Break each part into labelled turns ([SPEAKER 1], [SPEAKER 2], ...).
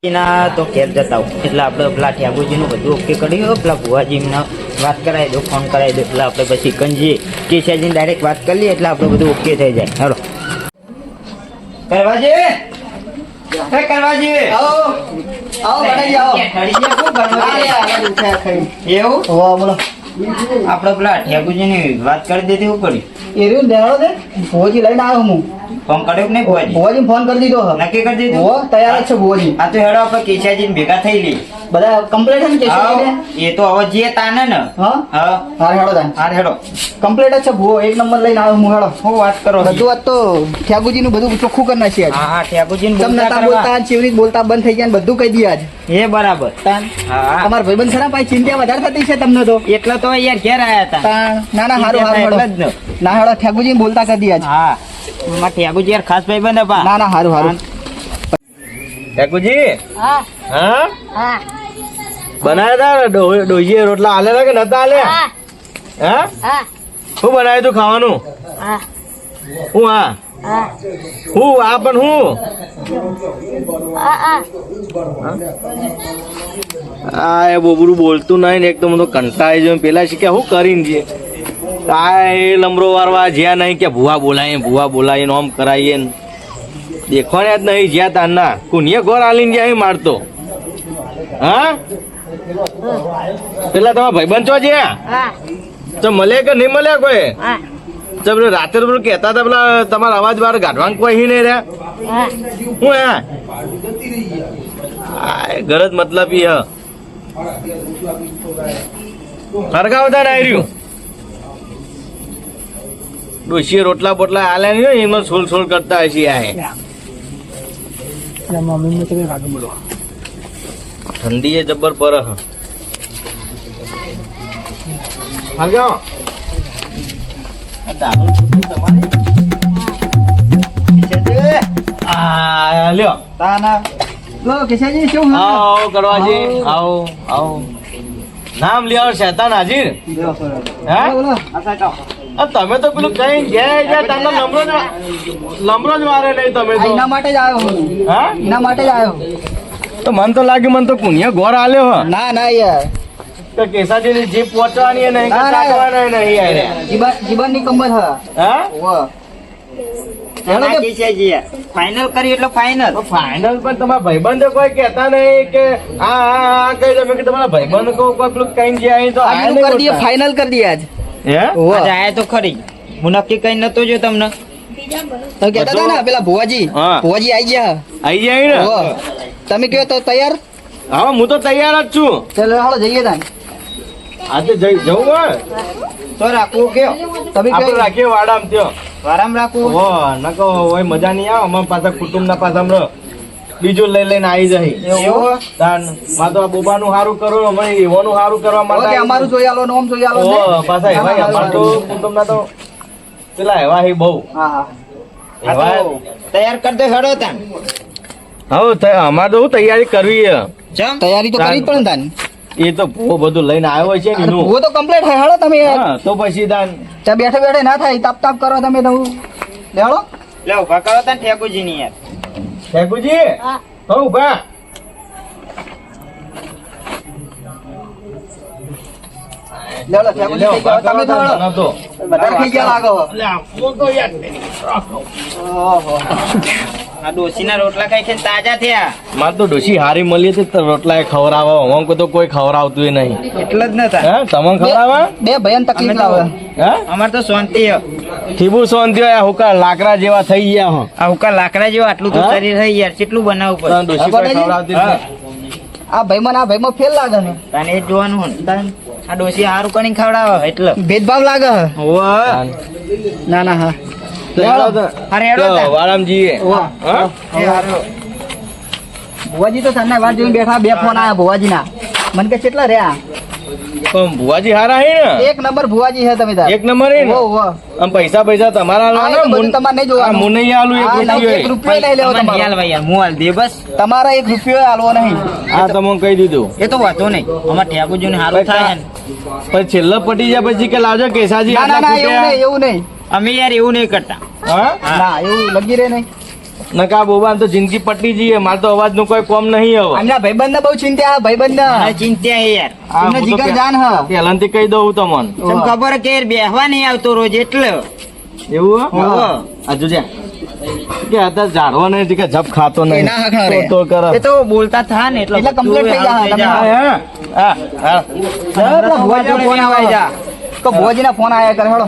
[SPEAKER 1] ના તો ઘેર જતા આવું એટલે આપણે પેલા ઠાકોરજીનું બધું ઓકે કર્યું પેલા ભુવાજીને વાત કરાવી દો ફોન કરાવી દો એટલે આપણે પછી કંજીએ કેસાજીને ડાયરેક્ટ વાત કરી લઈએ એટલે આપણે બધું ઓકે થઈ જાય. હાલો કરવાજી હે કરવાજી આવો આવો બટાજી આવો એવું હોવા બોલો આપણે પેલા ઠાકોરજીની વાત કરી દીધી શું કરી
[SPEAKER 2] એ રહ્યું દેવાળો દે ભુવાજી લઈને આવ્યો હું
[SPEAKER 1] ફોન કર્યો કે નહીં ભુવાજી
[SPEAKER 2] ભુવાજી ફોન કરી દીધો
[SPEAKER 1] નક્કી કરી દીધું
[SPEAKER 2] હો તૈયાર જ છે ભુવાજી
[SPEAKER 1] આ તો હેડો આપણે કેસાજીને ભેગા થઈ લઈ
[SPEAKER 2] બધા કમ્પ્લીટ છે ને કેશવ
[SPEAKER 1] એ તો હવે જે તાને ને
[SPEAKER 2] હા
[SPEAKER 1] હા
[SPEAKER 2] હારે હેડો તાન
[SPEAKER 1] હારે હેડો
[SPEAKER 2] કમ્પ્લીટ જ છે ભુવો એક નંબર લઈને આવ્યો હું હેડો
[SPEAKER 1] હું વાત કરો
[SPEAKER 2] બધું વાત તો ઠાકોરજી નું બધું ચોખ્ખું કરી નાખીએ
[SPEAKER 1] હા હા ઠાકોરજીને
[SPEAKER 2] તમને તા બોલતા ચીવરી બોલતા બંધ થઈ ગયા ને બધું કહી દઈએ આજ
[SPEAKER 1] એ બરાબર
[SPEAKER 2] તાન
[SPEAKER 1] હા
[SPEAKER 2] તમારા ભાઈબંધ સરા ભાઈ ચિંતા વધારે થતી છે તમને તો
[SPEAKER 1] એટલે તો યાર ઘેર આયા હતા
[SPEAKER 2] તાન ના ના હારું હારું
[SPEAKER 1] એટલે જ
[SPEAKER 2] હેડો
[SPEAKER 1] ને.
[SPEAKER 2] ના હેડો ઠાકોરજી બોલતા કરી દઈએ આજ
[SPEAKER 1] હા માં ઠાકોરજી યાર ખાસ ભાઈ બંધ
[SPEAKER 2] ના ના હારું હારું
[SPEAKER 3] ઠાકોરજી
[SPEAKER 4] હા
[SPEAKER 3] હા
[SPEAKER 4] હા
[SPEAKER 3] બનાવ્યા હતા ડોહીએ રોટલા આલેલા કે નતા આલે
[SPEAKER 4] હા
[SPEAKER 3] હા
[SPEAKER 4] હા
[SPEAKER 3] શું બનાવ્યું તું ખાવાનું
[SPEAKER 4] હા
[SPEAKER 3] હું હા
[SPEAKER 4] હા
[SPEAKER 3] હું આ પણ હું
[SPEAKER 4] હા
[SPEAKER 3] આ એ બોબરું બોલતું નહીં ને એક તો મને કંટાળી જાય પેલા શીખ્યા હું કરીને છે આ એ લમરો વારવા જ્યાં નહીં કે ભૂવા બોલાવીએ ને ઓમ કરાવીએ ને દેખવાને જ નહીં જ્યાં તારના કુનિયા ઘોર આલીને જ્યાં મારતો હા પેલા તમારા ભાઈબંધ છો જ્યાં
[SPEAKER 4] હા
[SPEAKER 3] તો મળે કે નહીં મળે કોઈ
[SPEAKER 4] હા
[SPEAKER 3] તો પેલું રાત્રે પેલું કહેતા હતા પેલા તમારા અવાજ બહાર ગાઢવાનું કોઈ નહીં રહ્યા
[SPEAKER 4] હા
[SPEAKER 3] હું હા ગરજ મતલબ ઈ હ હરગાવતા ના રહ્યું ડોશીએ રોટલા બોટલા આલ્યા નહીં હોય એમાં સોલ સોલ કરતા હશે આ ઠંડી એ જબર પર હરગાવ આ લ્યો
[SPEAKER 2] તાના લો કેશાજી શું
[SPEAKER 3] આવો કરવાજી આવો આવો નામ લ્યો શેતાન હાજીર હે
[SPEAKER 2] બોલો
[SPEAKER 3] આ તમે તો પેલું કઈ ગયા તમને લમરો જ મારે નહીં તમે તો
[SPEAKER 2] એના માટે જ આવ્યો હું
[SPEAKER 3] હા
[SPEAKER 2] એના માટે જ આવ્યો
[SPEAKER 3] તો મન તો લાગ્યું મન તો પુણ્ય ઘોર આલ્યો હ
[SPEAKER 2] ના ના યાર
[SPEAKER 3] તો કેસાજીની જીપ પહોંચવાની એ નહીં કે
[SPEAKER 2] ના, ના.
[SPEAKER 3] કાઢવાના એ નહીં આર્યા.
[SPEAKER 2] જીવનની કિંમત હા
[SPEAKER 3] હા
[SPEAKER 1] કેસાજી ફાઇનલ કરી એટલે ફાઇનલ
[SPEAKER 3] તો ફાઇનલ પણ તમારા ભાઈબંધો કોઈ કહેતા નહીં કે આ કહી દો કે તમારા ભાઈબંધ કોઈ પેલું કઈ ગયા અહીં તો આયા
[SPEAKER 2] આજનું
[SPEAKER 3] નહીં
[SPEAKER 2] કરી દઈએ
[SPEAKER 3] બોલતા.
[SPEAKER 2] ફાઇનલ કરી દઈએ આજ
[SPEAKER 3] હે
[SPEAKER 1] આજે આયા તો ખરી હું નક્કી કઈ નતો જો તમને
[SPEAKER 2] તો કહેતા હતા ને પેલા ભુવાજી
[SPEAKER 3] હા.
[SPEAKER 2] ભુવાજી આવી ગયા
[SPEAKER 3] આઈ જાય ને
[SPEAKER 2] હો. તમે કહો તો તૈયાર
[SPEAKER 3] હા હું તો તૈયાર જ છું
[SPEAKER 2] ચાલો હાલો જઈએ તાન
[SPEAKER 3] આજે જવું હોય
[SPEAKER 1] તો રાખવું કયો
[SPEAKER 2] તમે
[SPEAKER 3] આપણે
[SPEAKER 2] કહો
[SPEAKER 3] રાખીએ વાડામ ત્યો
[SPEAKER 1] વારામ રાખવું
[SPEAKER 3] હો નકો હોય મજા નહીં આવે અમારા પાછા કુટુંબના પાછા હમણાં બીજું લઈને આવી જાય
[SPEAKER 1] એવું હો?
[SPEAKER 3] તાન માં તો આ બોબાનું સારું કરો અમે એવાનું સારું કરવા માટે
[SPEAKER 2] ઓકે અમારું જોઈ આલો નોમ જોઈ આલો ને.
[SPEAKER 3] ઓ પાછા એવા અમાર તો કુટુંબના તો પેલા એવા હી બહુ
[SPEAKER 2] હા હા
[SPEAKER 1] આ તો તૈયાર કરી દો હેડો તાન
[SPEAKER 3] હવે અમારે તો શું તૈયારી કરવી છે
[SPEAKER 1] ચમ
[SPEAKER 2] તૈયારી તો કરવી જ પડે ને તાન
[SPEAKER 3] એ તો બહુ બધું લઈને આવ્યો છે ને એનું.
[SPEAKER 2] ભૂવો તો કમ્પ્લીટ હે હાલો તમે
[SPEAKER 3] હા તો પછી તાન
[SPEAKER 2] ત્યાં બેઠે બેઠે ના થાય તાપ તાપ કરો તમે તો લેવાડો
[SPEAKER 1] લે ઉભા કરો તાન ઠાકોરજી ની યાર
[SPEAKER 3] ઠાકોરજી
[SPEAKER 4] હા
[SPEAKER 3] હો ઉભા
[SPEAKER 2] લેવાડો ઠાકોરજી
[SPEAKER 3] લ્યો,
[SPEAKER 2] થઈ ગયા. તમે તો
[SPEAKER 3] તને
[SPEAKER 2] હાલો.
[SPEAKER 3] તો.
[SPEAKER 2] વધારે થઈ ગયા લાગો
[SPEAKER 3] લે, આપો તો યાર.
[SPEAKER 2] ઓહો
[SPEAKER 1] આ ડોસીના રોટલા ખાઈ ખાઈને તાજા થયા
[SPEAKER 3] મારે તો ડોશી હારી મળી હતી તો રોટલા ખવડાવો અમુક તો કોઈ ખવડાવતું નહીં
[SPEAKER 1] એટલે જ નતા
[SPEAKER 3] હે તમને ખવડાવે
[SPEAKER 2] બે ભયન તકલીફ લાવે
[SPEAKER 3] હે
[SPEAKER 1] અમાર તો શાંતિ હે.
[SPEAKER 3] થીબુ સોંધી હોય હુકા લાકડા જેવા થઈ ગયા હો
[SPEAKER 1] આ ઉકા લાકડા જેવું આટલું તો
[SPEAKER 3] હા?
[SPEAKER 1] શરીર થઈ યાર કેટલું બનાવવું
[SPEAKER 3] તને
[SPEAKER 1] પડે
[SPEAKER 3] ડોશી કોઈ ખવડાવતી જ નહીં.
[SPEAKER 2] આ ભાઈમાં ફેલ લાગે ને
[SPEAKER 1] તને એ જ જોવાનું હોય ને. આ ડોસી હારું કરીને ખવડાવે એટલે
[SPEAKER 2] ભેદભાવ લાગે
[SPEAKER 1] હોવે.
[SPEAKER 2] ના ના હા
[SPEAKER 3] તો હેડો તો.
[SPEAKER 1] અરે હેડો
[SPEAKER 3] તો
[SPEAKER 1] તાન.
[SPEAKER 3] વાળામજીએ.
[SPEAKER 2] વાહ.
[SPEAKER 3] હા?
[SPEAKER 1] એ હારું.
[SPEAKER 2] ભુવાજી તો સાંજના વાત જોઈને બેઠા બે ફોન આયા ભુવાજી ના મને કે કેટલા રહ્યા
[SPEAKER 3] પણ ભુવાજી હારા હે ને
[SPEAKER 2] એક નંબર ભુવાજી છે તમે તાર
[SPEAKER 3] એક નંબર હે ને
[SPEAKER 2] વો વો
[SPEAKER 3] આમ પૈસા તમારા
[SPEAKER 2] હા, એ તો બધું તમારે નહીં જોવાનું.
[SPEAKER 3] હું નહીં આલું એક
[SPEAKER 2] હા, નહીં, એક
[SPEAKER 3] રૂપિયો
[SPEAKER 2] રૂપિયો નહીં લેવો
[SPEAKER 1] અમારે
[SPEAKER 2] તમારો
[SPEAKER 1] યાર યાર હું હાલ દે બસ
[SPEAKER 2] તમારા એક રૂપિયો આલવો નહીં
[SPEAKER 3] આ તમને કહી દીધું
[SPEAKER 1] એ તો વાતો નહીં અમાર ઠાકોરજીને હારું થાય ને
[SPEAKER 3] પછી છેલ્લે પટી જાય પછી કે લાવજો કેસાજી
[SPEAKER 2] ના ના
[SPEAKER 3] આટલા
[SPEAKER 2] ના એવું
[SPEAKER 3] ફૂટ્યા.
[SPEAKER 2] નહીં એવું નહીં
[SPEAKER 1] અમે યાર એવું નહીં કરતા
[SPEAKER 3] હા
[SPEAKER 1] હા.
[SPEAKER 2] ના એવું લગી રહે નહીં
[SPEAKER 3] નકા બોબા તો જિંદગી પટી જઈએ, મારે તો અવાજ નું કોઈ કોમ નહીં હવે.
[SPEAKER 2] આમના ભાઈબંધ બહુ ચિંતા ભાઈબંધ
[SPEAKER 1] મને ચિંતા હે યાર.
[SPEAKER 3] હા,
[SPEAKER 2] એમને
[SPEAKER 3] હું તો
[SPEAKER 2] જીગર જાન હ
[SPEAKER 3] પહેલાથી કહી દઉં તમને.
[SPEAKER 1] તમને ખબર હે કે યાર બેહવા નહીં આવતો રોજ એટલે.
[SPEAKER 3] એવું હે?
[SPEAKER 1] હોવે.
[SPEAKER 3] આ જોજે કે અત્યારે ઝાડવા નહીં કે જપ ખાતો નહીં
[SPEAKER 2] એના હકણા રે.
[SPEAKER 3] તો કરે.
[SPEAKER 1] એ તો બોલતા થા ને એટલે
[SPEAKER 2] એટલે complete થઈ જાય, તમે
[SPEAKER 3] હા, હા, હા.
[SPEAKER 2] ભુવાજીનો ફોન આવે તો ભુવાજીના ફોન આયા કરે હેડો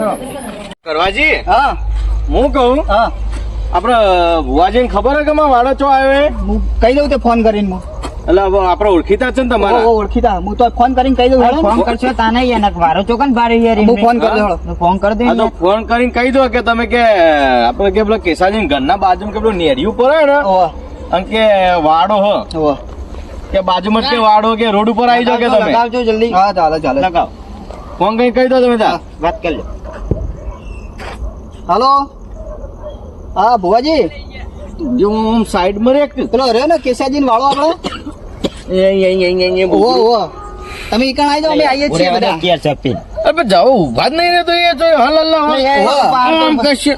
[SPEAKER 3] કરવાજી
[SPEAKER 2] હા
[SPEAKER 3] હું કહું
[SPEAKER 2] હા
[SPEAKER 3] આપડે ભુવાજીને ખબર હે કે મારો વાડો ચો આવ્યો હે?
[SPEAKER 2] હું કહી દઉં તે ફોન કરીને હું.
[SPEAKER 3] એટલે હવે આપડે ઓળખીતા છે ને તમારા?
[SPEAKER 2] ઓળખીતા હું તો ફોન કરીને કહી દઉં હેડો.
[SPEAKER 1] ફોન કરશો તાને યાર નક વારો ચોકન બારે યાર
[SPEAKER 2] હું ફોન કરી દઉં હેડો.
[SPEAKER 1] ફોન કરી દે
[SPEAKER 3] આ તો ફોન કરીને કહી દો કે તમે કે આપડે કે પેલા કેસાજી ઘરના બાજુમાં કે પેલું નેરિયું પડે ને
[SPEAKER 2] ઓવા
[SPEAKER 3] અને કે વાડો હ
[SPEAKER 2] ઓવા
[SPEAKER 3] કે બાજુમાં જ કે વાડો કે રોડ ઉપર આવી જાઓ કે તમે
[SPEAKER 1] લગાવજો જલ્દી.
[SPEAKER 2] હા ચાલે ચાલે
[SPEAKER 1] લગાવ.
[SPEAKER 3] ફોન કરીને કહી દો તમે ત્યાં.
[SPEAKER 1] વાત કરી લો.
[SPEAKER 2] હાલો હા ભુવાજી
[SPEAKER 3] જો હું સાઈડમાં રે
[SPEAKER 2] પેલો રહ્યો ને કેસાજી વાળો આપડે ઓવો ઓવો તમે ઈ કણ આવી જાઓ અમે આવીએ જ છીએ બધા
[SPEAKER 1] કેર ચપી.
[SPEAKER 3] અબે જાઓ ઊભા જ નહીં રહેતો એ જો હલ હલ આમ કરશે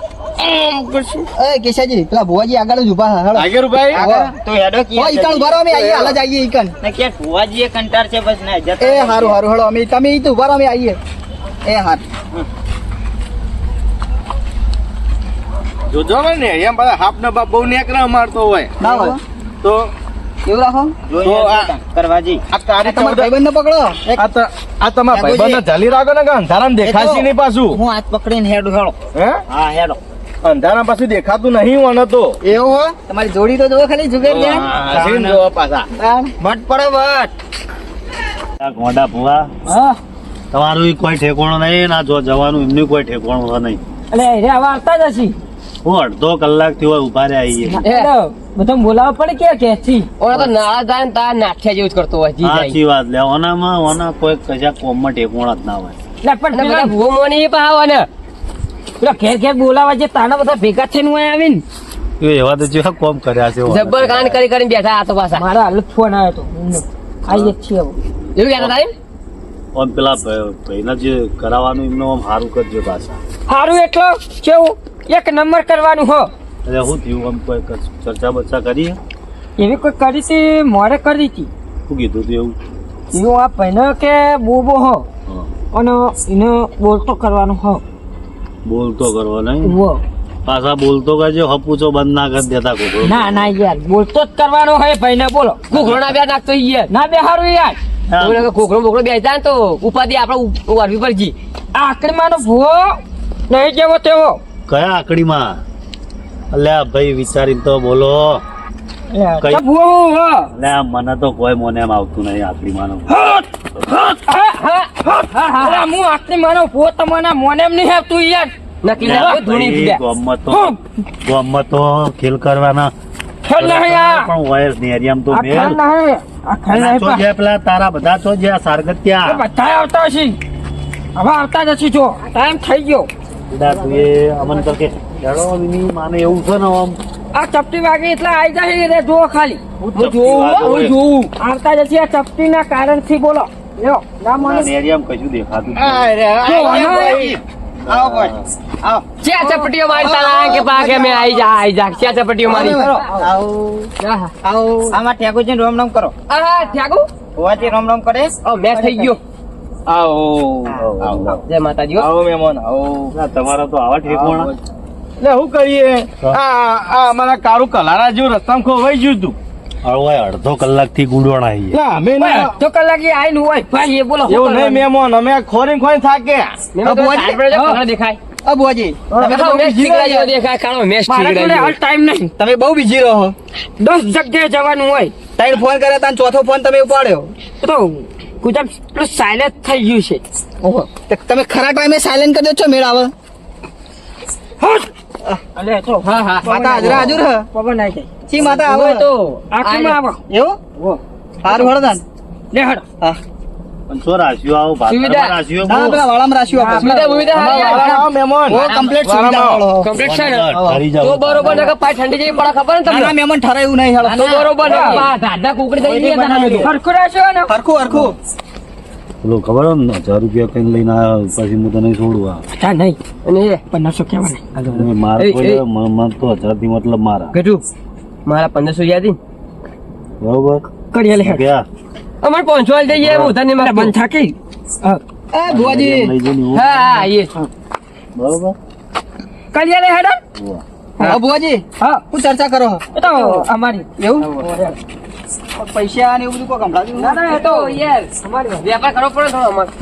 [SPEAKER 3] આમ કરશે
[SPEAKER 2] એ કેસાજી પેલા ભુવાજી આગળ જ ઉભા છે હેડો
[SPEAKER 3] આગળ ભાઈ
[SPEAKER 2] આગળ.
[SPEAKER 1] તો હેડો
[SPEAKER 2] હો ઈ કણ ઉભા રહો અમે આવીએ હાલ જ આવીએ ઈ કણ
[SPEAKER 1] ને કે ફુવાજી એ કંટાર છે બસ ને જતા
[SPEAKER 2] એ હારું હારું હેડો અમે તમે ઈ તો ઉભા રહો અમે આવીએ એ હાર
[SPEAKER 3] જોજો ને એમ બધા હાફ ને બાપ બહુ નેકરા મારતો હોય
[SPEAKER 2] ના હોય
[SPEAKER 3] તો
[SPEAKER 2] એવું રાખો
[SPEAKER 3] તો આ
[SPEAKER 1] કરવાજી.
[SPEAKER 3] આ તારી
[SPEAKER 2] તમારા
[SPEAKER 3] ચૌદ
[SPEAKER 2] ભાઈબંધને પકડો
[SPEAKER 3] આ તમારા ભાઈબંધને ઝાલી રાખો ને કે અંધારામાં દેખાશે નહીં પાછું
[SPEAKER 1] હું હાથ પકડીને હેડું હેડો.
[SPEAKER 3] હે
[SPEAKER 1] હા હેડો.
[SPEAKER 3] અંધારા પાછું દેખાતું નહીં મને તો
[SPEAKER 2] એવું હો તમારી જોડી તો જોવો ખાલી જુગેર લે
[SPEAKER 3] હસીને જોવો પાછા
[SPEAKER 1] બટ પડે બટ.
[SPEAKER 4] ગોંડા ભુવા
[SPEAKER 2] હા
[SPEAKER 4] તમારું ઈ કોઈ ઠેકોણું નહીં ના જો જવાનું એમનું કોઈ ઠેકોણું છે નહીં.
[SPEAKER 2] એટલે રે હવે આવતા જ હશી
[SPEAKER 4] હું અડધો કલાક થી હોય ઉભા રહ્યા આવીએ.
[SPEAKER 2] બધા બોલાવવા પડે કે થી
[SPEAKER 5] ઓને તો નાળા જાય ને તાર નાઠિયા જેવું જ કરતો હોય જી જાય
[SPEAKER 4] સાચી વાત લે ઓનામાં ઓના કોઈ કશા કોમમાં ઠેકોણા જ ના હોય.
[SPEAKER 2] એટલે
[SPEAKER 5] અને બધા ભૂવો મોની પાવ ને
[SPEAKER 2] પેલા ઘેર ઘેર બોલાવા જે તાના બધા ભેગા થઈને હું આવીને
[SPEAKER 4] એ એવા તો જેવા કોમ કર્યા છે ઓના.
[SPEAKER 5] જબ્બર કાન કરી કરીને બેઠા આ તો પાછા
[SPEAKER 2] મારા હાલ ફોન આવ્યો તો આવીએ જ છીએ હવે.
[SPEAKER 5] એવું કહેતા તારી
[SPEAKER 4] આમ પેલા ભાઈના જે કરાવવાનું એમનું આમ સારું કરજો પાછા.
[SPEAKER 2] સારું એટલો કેવું એક નંબર કરવાનું હો
[SPEAKER 4] એટલે શું થયું આમ કોઈ ચર્ચા બચા કરી હે?
[SPEAKER 2] એવી કોઈ કરી હતી મોડે કરી હતી
[SPEAKER 4] શું કીધું તું એવું?
[SPEAKER 2] એવું આ પહેલો કે બોબો હો
[SPEAKER 4] હા.
[SPEAKER 2] અને એને બોલતો કરવાનું હો
[SPEAKER 4] બોલતો કરવો નહીં
[SPEAKER 2] વો
[SPEAKER 4] પાછા બોલતો કરજો હપુચો બંધ ના કરી દેતા કોઈ.
[SPEAKER 2] ના ના યાર બોલતો જ કરવાનો હોય ભાઈને બોલો
[SPEAKER 5] કુકડો ના બે નાખતો યાર
[SPEAKER 2] ના બે હારું યાર
[SPEAKER 5] ઓને કુકડો બોકડો બે જાય ને તો ઉપાધિ આપણે વારવી પડજી
[SPEAKER 2] આ આકડીમાંનો ભૂવો નહીં જેવો તેવો
[SPEAKER 4] કયા આકડીમાં? અલ્યા ભાઈ વિચારીને તો બોલો. કઈ-
[SPEAKER 2] ભૂવો હો
[SPEAKER 4] અલ્યા મને તો કોઈ મોને એમ આવતું નહીં આકડીમાં.
[SPEAKER 2] હું આકડીમાંનો ભૂવો તમને મોને એમ નહીં આવતું યાર
[SPEAKER 5] નક્કી ના ધૂણી પીડ્યા
[SPEAKER 4] ગામમાં તો ખેલ કરવાના
[SPEAKER 2] ખેલ નહીં આ
[SPEAKER 4] પણ વયસ ને એરિયામાં તો
[SPEAKER 2] આ ખેલ
[SPEAKER 4] મેલ.
[SPEAKER 2] નહીં આ ખેલ
[SPEAKER 4] પેલા
[SPEAKER 2] નહીં
[SPEAKER 4] તો જે પેલા તારા બધા તો જે આ સારગત્યા
[SPEAKER 2] એ બધા આવતા હશે હવે આવતા જ હશે જો ટાઈમ થઈ ગયો
[SPEAKER 4] બધા તું એ અમન કર કે હેડો એની માને એવું છે ને આમ
[SPEAKER 2] આ ચપટી વાગે એટલે આવી જાય રે જો ખાલી
[SPEAKER 4] ચપટી વાગે હોય.
[SPEAKER 2] જોઉં આવતા જશે આ ચપટી ના કારણ થી બોલો લ્યો ના મને
[SPEAKER 4] ના એરિયામાં કશું દેખાતું જ નહીં.
[SPEAKER 1] આવો ભાઈ આવો.
[SPEAKER 5] ચા ચપટીઓ મારી તારા કે પા કે મેં આઈ જા ચા ચપટીઓ મારી
[SPEAKER 1] આવો આમાં ઠેકોજીને રોમ રોમ કરો.
[SPEAKER 5] આ ઠાકુ
[SPEAKER 1] ફુવાજી રોમ રોમ કરે.
[SPEAKER 5] મેચ થઈ ગયો
[SPEAKER 3] આવો
[SPEAKER 5] જય માતાજી હો.
[SPEAKER 3] આવો મહેમાન આવો
[SPEAKER 4] ના, તમારા તો આવા ઠેકોણા.
[SPEAKER 3] એટલે શું કરીએ આ અમારા કારું કલારા જેવું રસ્તામાં ખોવાઈ ગયું તું
[SPEAKER 4] હવે અડધો કલાક થી ગુડવાણા આવીએ.
[SPEAKER 3] એટલે અમે ના-
[SPEAKER 2] તો કલાકે આઈને હોય ભાઈ એ બોલો
[SPEAKER 3] એવું નહીં મહેમાન અમે ખોરી થાક્યા
[SPEAKER 5] મેં તો સાઈડ પર જો પકડ દેખાય
[SPEAKER 2] અબુજી
[SPEAKER 5] દેખાવ મેચ ઠીકરા જેવો દેખાય ખાણો મેચ
[SPEAKER 2] મારા
[SPEAKER 5] ઠીકરા
[SPEAKER 2] જોડે
[SPEAKER 5] જેવો.
[SPEAKER 2] હાલ ટાઈમ નહીં
[SPEAKER 6] તમે બહુ બીજી રહો
[SPEAKER 2] 10 જગ્યાએ જવાનું હોય
[SPEAKER 6] ત્રણ ફોન કર્યા તા ચોથો ફોન તમે ઉપાડ્યો
[SPEAKER 2] તો ગુજરાત પેલું સાયલેન્ટ થઈ ગયું છે
[SPEAKER 6] ઓહો તો તમે ખરા ટાઈમે સાયલેન્ટ કરી દો છો મેળ આવે
[SPEAKER 2] અલે તો
[SPEAKER 5] હા હા
[SPEAKER 6] માતા હાજરા હાજર હ
[SPEAKER 2] પવન આવી જાય
[SPEAKER 6] ચી માતા
[SPEAKER 5] હવે
[SPEAKER 6] આવે
[SPEAKER 5] તો
[SPEAKER 2] આખીમાં આવો
[SPEAKER 6] એવું સારું હળદાન
[SPEAKER 2] લે હડ
[SPEAKER 6] હા
[SPEAKER 4] પણ શું રાશિઓ આવો
[SPEAKER 5] સુવિધા.
[SPEAKER 4] ભાતરમાં રાશિઓ
[SPEAKER 6] ના
[SPEAKER 4] બહુ.
[SPEAKER 6] પેલા વાળામાં રાખ્યું આપણે
[SPEAKER 5] સુવિધા સુવિધા
[SPEAKER 3] વાળા આવો મહેમાન
[SPEAKER 6] ઓ કમ્પ્લીટ સુવિધા વાળો
[SPEAKER 5] કમ્પ્લીટ છે ને
[SPEAKER 4] ઠરી જાવ.
[SPEAKER 5] તો બરોબર ને કે પાય ઠંડી જેવી પડે ખબર ને
[SPEAKER 6] નાના
[SPEAKER 5] તમને
[SPEAKER 6] મહેમાન ઠરાયું નહીં હેળો
[SPEAKER 5] તો બરોબર ને દાદા કુકડી થઈ ગયા તમે તો
[SPEAKER 2] હરખું રહેશો ને
[SPEAKER 6] હરખું હરખું
[SPEAKER 4] પેલો ખબર હે ને 1000 રૂપિયા કઈ લઈને આવ્યો પછી હું તને છોડું આ.
[SPEAKER 2] હા નહીં
[SPEAKER 5] અને
[SPEAKER 2] 1500 કહેવાય
[SPEAKER 4] મારે
[SPEAKER 5] એ,
[SPEAKER 4] કોઈ
[SPEAKER 5] એ.
[SPEAKER 4] મને તો 1000 થી મતલબ મારા
[SPEAKER 5] ગઢુ મારા 1500 યાદ
[SPEAKER 4] બરોબર
[SPEAKER 5] કરી લે
[SPEAKER 4] ગયા
[SPEAKER 5] અમારે 500 આલ દઈએ હું તને મારા બંધ થાકી
[SPEAKER 2] એ ભુવાજી
[SPEAKER 4] લઈ જઈને એવું.
[SPEAKER 5] હા હા એ
[SPEAKER 4] બરોબર
[SPEAKER 5] કરી લે હેડો
[SPEAKER 2] હા ભુવાજી
[SPEAKER 5] હા
[SPEAKER 2] શું ચર્ચા કરો
[SPEAKER 5] એ તો અમારી
[SPEAKER 2] એવું પૈસા ને એવું બધું કોઈ સંભળાવ્યું
[SPEAKER 5] ના ના એ તો યાર અમારી વ્યાપાર કરવો પડે થોડો અમારે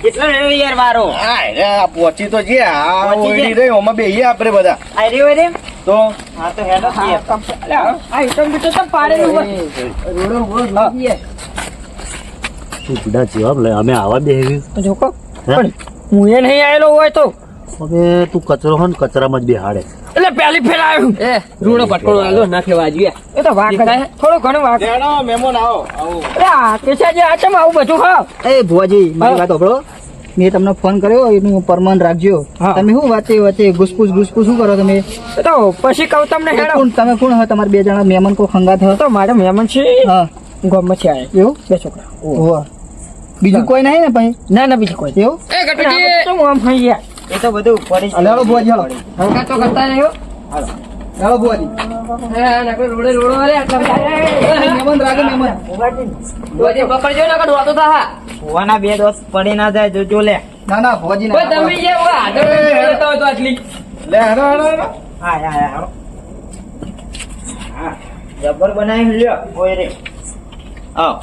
[SPEAKER 1] કેટલો રહ્યો યાર વારો
[SPEAKER 3] આ પહોંચી તો જે આ
[SPEAKER 1] પહોંચી
[SPEAKER 3] ઓયડી
[SPEAKER 1] ગયા.
[SPEAKER 3] રહી ઓમાં બેહીએ આપણે બધા
[SPEAKER 1] આ રહ્યો રે
[SPEAKER 3] તો
[SPEAKER 1] હા તો હેડો
[SPEAKER 5] આ ઇટમ બીટમ તો પાડેલું હોય
[SPEAKER 4] તું પીડા જવાબ લે અમે આવા બેહી
[SPEAKER 5] તો જોકો
[SPEAKER 4] હે?
[SPEAKER 5] પણ હું એ નહીં આવેલો હોય તો
[SPEAKER 4] હવે તું કચરો હો ને કચરામાં જ બેહાડે
[SPEAKER 5] એટલે પહેલી ફેર આવ્યું એ રૂડો પટકોડો આલો નાખે વાજ્યા એ તો વાક કરે થોડો ઘણો વાક
[SPEAKER 3] લેણો મહેમાન આવો આવો
[SPEAKER 5] અરે આ કેસાજી આ ચમ આવું બધું ખાવ
[SPEAKER 2] એ ભુવાજી મારી
[SPEAKER 5] હા.
[SPEAKER 2] વાત સાંભળો મેં તમને ફોન કર્યો એનું પરમાન રાખજો
[SPEAKER 5] હા.
[SPEAKER 2] તમે શું વચ્ચે ઘૂસપૂસ શું કરો તમે
[SPEAKER 5] એ તો પછી કહું તમને હેડો
[SPEAKER 2] તમે કોણ હો તમારા 2 જણા મહેમાન કો ખંગાત હો
[SPEAKER 5] તો મારે મહેમાન છે
[SPEAKER 2] હા
[SPEAKER 5] ગામમાં છે આયા
[SPEAKER 2] એવું
[SPEAKER 5] બે છોકરા
[SPEAKER 2] ઓહો બીજું કોઈ નહીં ને પછી
[SPEAKER 5] ના ના બીજું કોઈ
[SPEAKER 2] એવું
[SPEAKER 5] એ ગટુજી શું આમ ખાઈ ગયા
[SPEAKER 1] એ તો બધું પડી
[SPEAKER 2] હાલો હાલો ભુવાજી હાલો
[SPEAKER 5] હંગા તો કરતા નહીં હો
[SPEAKER 2] હાલો ભુવાજી
[SPEAKER 5] એ નકર રોડે રોડો અરે આટલા
[SPEAKER 2] મહેમાન રાખો મહેમાન
[SPEAKER 5] રોજે પકડજો નકર ડોતો થા હા
[SPEAKER 1] હોવાના 2 દોસ્ત પડી ના જાય જોજો લે
[SPEAKER 2] ના ના ભુવાજી
[SPEAKER 5] ઓય તમે જે ઓ આગળ કરતા હોય તો આટલી
[SPEAKER 3] લે હેડો હેડો
[SPEAKER 1] હા હાલો હા જબર બનાવી લ્યો ઓય રે આવ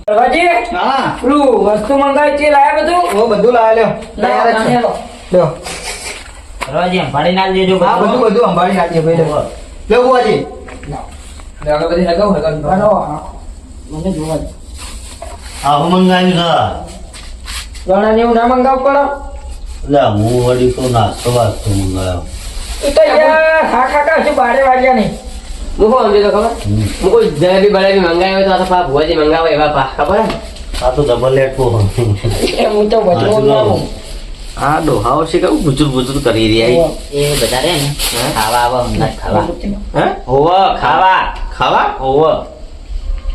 [SPEAKER 5] રવાજી
[SPEAKER 2] હા
[SPEAKER 5] પેલું વસ્તુ મંગાવી છે લાયા બધું
[SPEAKER 2] ઓ બધું લાયા લ્યો તૈયાર જ છે લ્યો
[SPEAKER 1] રોજી ભાડી ના દેજો
[SPEAKER 2] હા બધું સંભાળી નાખીએ ભાઈ લ્યો લ્યો ભુવાજી
[SPEAKER 5] આગળ બધી હગાવ હગાવ મને જોવા દે
[SPEAKER 4] આવું મંગાવ્યું છે
[SPEAKER 5] ગણા જેવું ના મંગાવ પડો
[SPEAKER 4] એટલે હું વળી તો નાસ્તો વાસ્તો મંગાવ્યો
[SPEAKER 5] એ તો યાર હા કાકા શું બારે વાગ્યા નહીં હું કોણ સમજી તો ખબર હું કોઈ જલેબી બલેબી મંગાવ્યો તો આ તો પા ભુવાજી મંગાવો એવા પા ખબર
[SPEAKER 4] આ તો ડબલ લેટ કો
[SPEAKER 5] હે હું તો બધું મંગાવું
[SPEAKER 3] આ ડોહાઓ છે કેવું બુચુર બુચુર કરી રહ્યા
[SPEAKER 1] એ બધા રે ને ખાવા આવા હમણાં જ ખાવા
[SPEAKER 3] હે
[SPEAKER 1] હોવા ખાવા
[SPEAKER 3] ખાવા
[SPEAKER 1] હોવા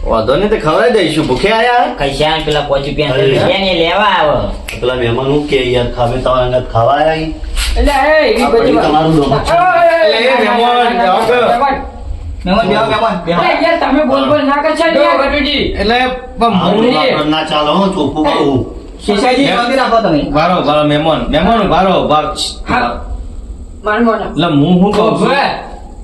[SPEAKER 3] વાંધો નહીં તો ખવડાવી દઈશું ભૂખે આયા
[SPEAKER 1] કૈસા પેલા પોચી
[SPEAKER 4] અરે.
[SPEAKER 1] પ્યાન ને લેવા આવો
[SPEAKER 4] પેલા મહેમાન હું કે યાર ખાવે તો અંગત ખાવા આવી
[SPEAKER 5] એટલે એ ઈ
[SPEAKER 4] આ
[SPEAKER 5] બધી
[SPEAKER 4] બધું તમારું ડોહું છે.
[SPEAKER 3] એ મહેમાન, જાઓ કે.
[SPEAKER 2] મહેમાન બેહો મહેમાન બેહો
[SPEAKER 5] યાર તમે બોલ બોલ ના કરશો ને યાર ગટુજી
[SPEAKER 3] એટલે પણ
[SPEAKER 4] આવું
[SPEAKER 3] હું-
[SPEAKER 4] વાપર ના ચાલો હો, ચોખ્ખું કહું
[SPEAKER 2] શીશાજી શાંતિ રાખો તમે
[SPEAKER 3] ભારો ભારો મહેમાન ભારો
[SPEAKER 5] હા માર મોના
[SPEAKER 3] એટલે હું શું કહું છું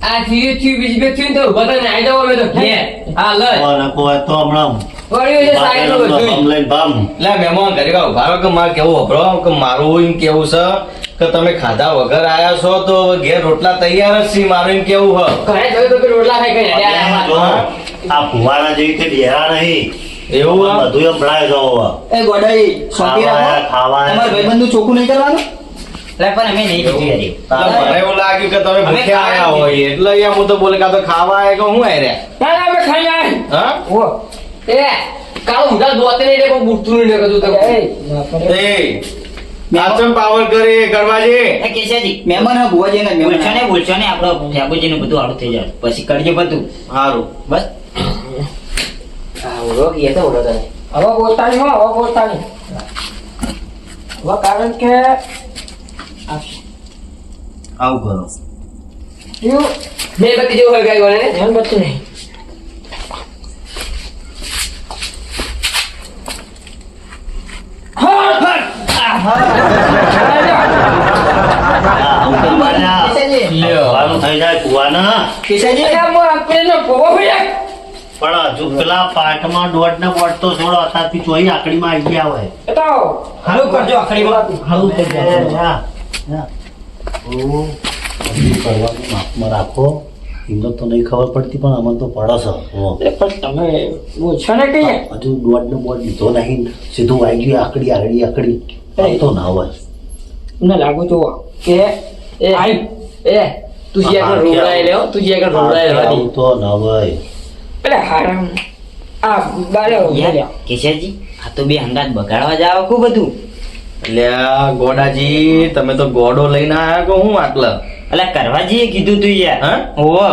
[SPEAKER 5] આ થયું બીજી બે થયું તો ઉભા થઈને આઈ જાવ અમે તો ઘેર હા લઈ
[SPEAKER 4] કોને કોઈ તો હમણાં
[SPEAKER 5] વળ્યું છે સાઈડ નું
[SPEAKER 4] બમ
[SPEAKER 5] બધું
[SPEAKER 4] લઈને બમ
[SPEAKER 3] એટલે મહેમાન ઘરે આવો ભારો કે મારે કેવું હભરો કે મારું એમ કેવું છે કે તમે ખાધા વગર આયા છો તો ઘેર રોટલા તૈયાર જ છે મારું એમ કેવું હ
[SPEAKER 5] ઘરે જોયું તો રોટલા ખાઈ કઈ
[SPEAKER 4] અને
[SPEAKER 5] હેડ્યા
[SPEAKER 4] જો આ ફુવાના જેવી તે ડેરા નહીં
[SPEAKER 3] એવું હ?
[SPEAKER 4] બધું એમ ભરાય જાઓ
[SPEAKER 2] એ ગોડાઈ શાંતિ રાખો
[SPEAKER 4] ખાવા
[SPEAKER 2] તમારા ભાઈબંધનું ચોખ્ખું નહીં કરવાનું
[SPEAKER 1] એટલે પણ અમે નહીં કીધું યાર એ.
[SPEAKER 3] એટલે મને એવું લાગ્યું કે તમે
[SPEAKER 1] અમે
[SPEAKER 3] ભૂખ્યા
[SPEAKER 1] ખાવા
[SPEAKER 3] આયા હોય એટલે અહીંયા હું તો બોલે કાં તો ખાવા આયા કે હું આયા
[SPEAKER 5] ના ના અમે ખાઈ આયા
[SPEAKER 3] હા
[SPEAKER 5] ઓ એ કાળ ઊંધા દોતે નહીં રે કોઈ બુટતું નહીં કદું તો
[SPEAKER 3] એ આચમ પાવર કરે કરવાજે
[SPEAKER 1] એ કેશાજી
[SPEAKER 2] મહેમાન હા ભુવાજી ને મહેમાન
[SPEAKER 1] બોલશો ને આપણો ઠાકોરજીનું બધું આડું થઈ જાય પછી કરજો બધું
[SPEAKER 3] સારું
[SPEAKER 1] બસ
[SPEAKER 5] હા ઓળો કે તો ઓળો તને હવે બોલતા નહીં હો હવે બોલતા નહીં હવે કારણ કે
[SPEAKER 4] આવું કરો
[SPEAKER 5] યુ બે બત્તી જેવું હોય ગાય ને ધ્યાન બત્તી નહીં
[SPEAKER 4] આવું કરવાના.
[SPEAKER 2] કેશાજી
[SPEAKER 4] ખાવાનું થઈ જાય ફુવાના
[SPEAKER 2] કેશાજી
[SPEAKER 4] પણ હજુ પેલા પાઠમાં દોઢ ને બોટ તો છોડો અત્યારથી ચોઈ આકડીમાં આવી ગયા હોય
[SPEAKER 1] હારું કરજો આખરીમાં
[SPEAKER 4] હારું થઈ જાય હા, હા. ઓ, હજુ કરવાનું માપમાં રાખો એમને તો નહીં ખબર પડતી પણ અમને તો પડે છે હો.
[SPEAKER 5] તમે ઓછા ને કહીએ
[SPEAKER 4] હજુ દોઢ ને બોટ લીધો નહીં સીધું વાઈ ગયું આકડી આમ તો ના હોય
[SPEAKER 5] ના લાગુ તો કે એ આઈ એ તું જે આગળ રોવડાય લેવો તું જે આગળ રોવડાય લેવા
[SPEAKER 4] આવું તો ના હોય
[SPEAKER 5] એટલે હારામ આ બારે
[SPEAKER 1] યાર કેશાજી આ તો બે હંગાત બગાડવા જાવ ખૂબ બધું
[SPEAKER 3] એટલે આ ગોડાજી તમે તો ગોડો લઈને આયા કે હું આટલા
[SPEAKER 1] એટલે કરવાજીએ કીધું તું યાર
[SPEAKER 3] હા?
[SPEAKER 1] હોવો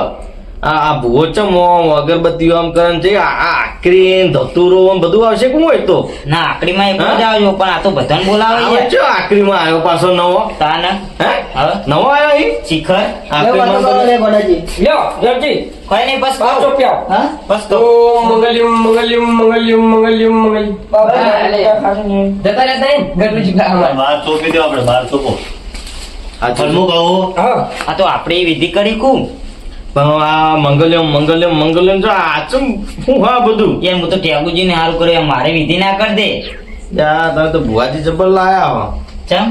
[SPEAKER 3] આ ભૂવો ચમ આમ અગરબત્તીઓ આમ કરે ને છે આ આકરી ધતુરો આમ બધું આવશે કોણ હોય તો
[SPEAKER 1] ના આકડીમાં એક જ આવજો પણ આ તો બધાને બોલાવે
[SPEAKER 3] આવે
[SPEAKER 1] છે
[SPEAKER 3] છે આકરીમાં આવ્યો પાછો નવો
[SPEAKER 1] તાન
[SPEAKER 3] હે
[SPEAKER 1] હવે
[SPEAKER 3] નવો આવ્યો અહીં
[SPEAKER 1] શિખર
[SPEAKER 2] લે
[SPEAKER 3] આકરીમાં
[SPEAKER 2] વાતો કરો લે ગોડાજી.
[SPEAKER 5] લ્યો જલ્દી
[SPEAKER 1] કોઈ નહીં બસ
[SPEAKER 5] પાંચ
[SPEAKER 1] કહો
[SPEAKER 5] રૂપિયા
[SPEAKER 2] હા
[SPEAKER 1] બસ કહો
[SPEAKER 5] ઓમ મંગલ્યમ મંગલ્યમ મંગલ્યમ મંગલ્યમ મંગલ્યમ જતા રહેતા હે ગટુજી અમાર
[SPEAKER 4] બહાર ચોપી દો આપણે બહાર ચોપો
[SPEAKER 3] આ
[SPEAKER 4] ફરમું કહું
[SPEAKER 5] હા
[SPEAKER 1] આ તો આપણે વિધિ કરી કું
[SPEAKER 3] પણ આ મંગલ્યમ જો આ ચમ હું હા બધું
[SPEAKER 1] એમ હું તો ઠેકુજીને સારું કર્યું એમ મારે વિધિ ના કરી દે
[SPEAKER 3] યા તમે તો ભુવાજી જબર લાયા હો
[SPEAKER 1] ચમ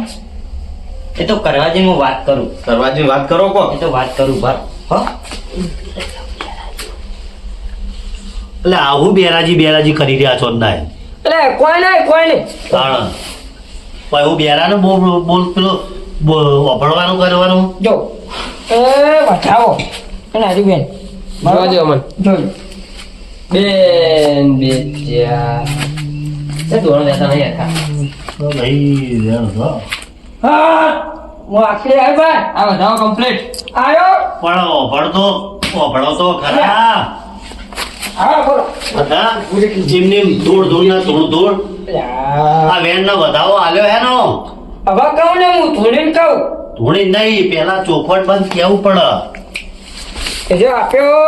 [SPEAKER 1] એ તો કરવાજી હું વાત કરું
[SPEAKER 3] દરવાજી વાત કરો કો
[SPEAKER 1] એ તો વાત કરું ભર હો
[SPEAKER 4] એટલે આવું બેરાજી કરી રહ્યા છો ના
[SPEAKER 5] એટલે કોઈ નહીં
[SPEAKER 4] કારણ પણ હું બેરાને બોલ પેલો વાપરવાનું કરવાનું
[SPEAKER 5] જો એ બતાવો અને આજુ બેન જોવા દો મને જોજો બેન બેચ્યા એ દોણ દેતા નહીં હતા
[SPEAKER 4] તો ભાઈ રેણ છો.
[SPEAKER 5] હા હું આખરી આવી ભાઈ આ બતાવો કમ્પ્લીટ આયો
[SPEAKER 4] પણ વાપરો તો ખરા
[SPEAKER 5] હા બોલો
[SPEAKER 4] બધા જેમની ધૂળ ના ધૂળ આ વેણ નો વધાવો આલ્યો હે નો
[SPEAKER 5] હવે કહું ને હું ધોળીને કહું
[SPEAKER 4] ધૂળી નહીં પેલા ચોખવટ બંધ કેવું પડે
[SPEAKER 5] કે જો આપ્યો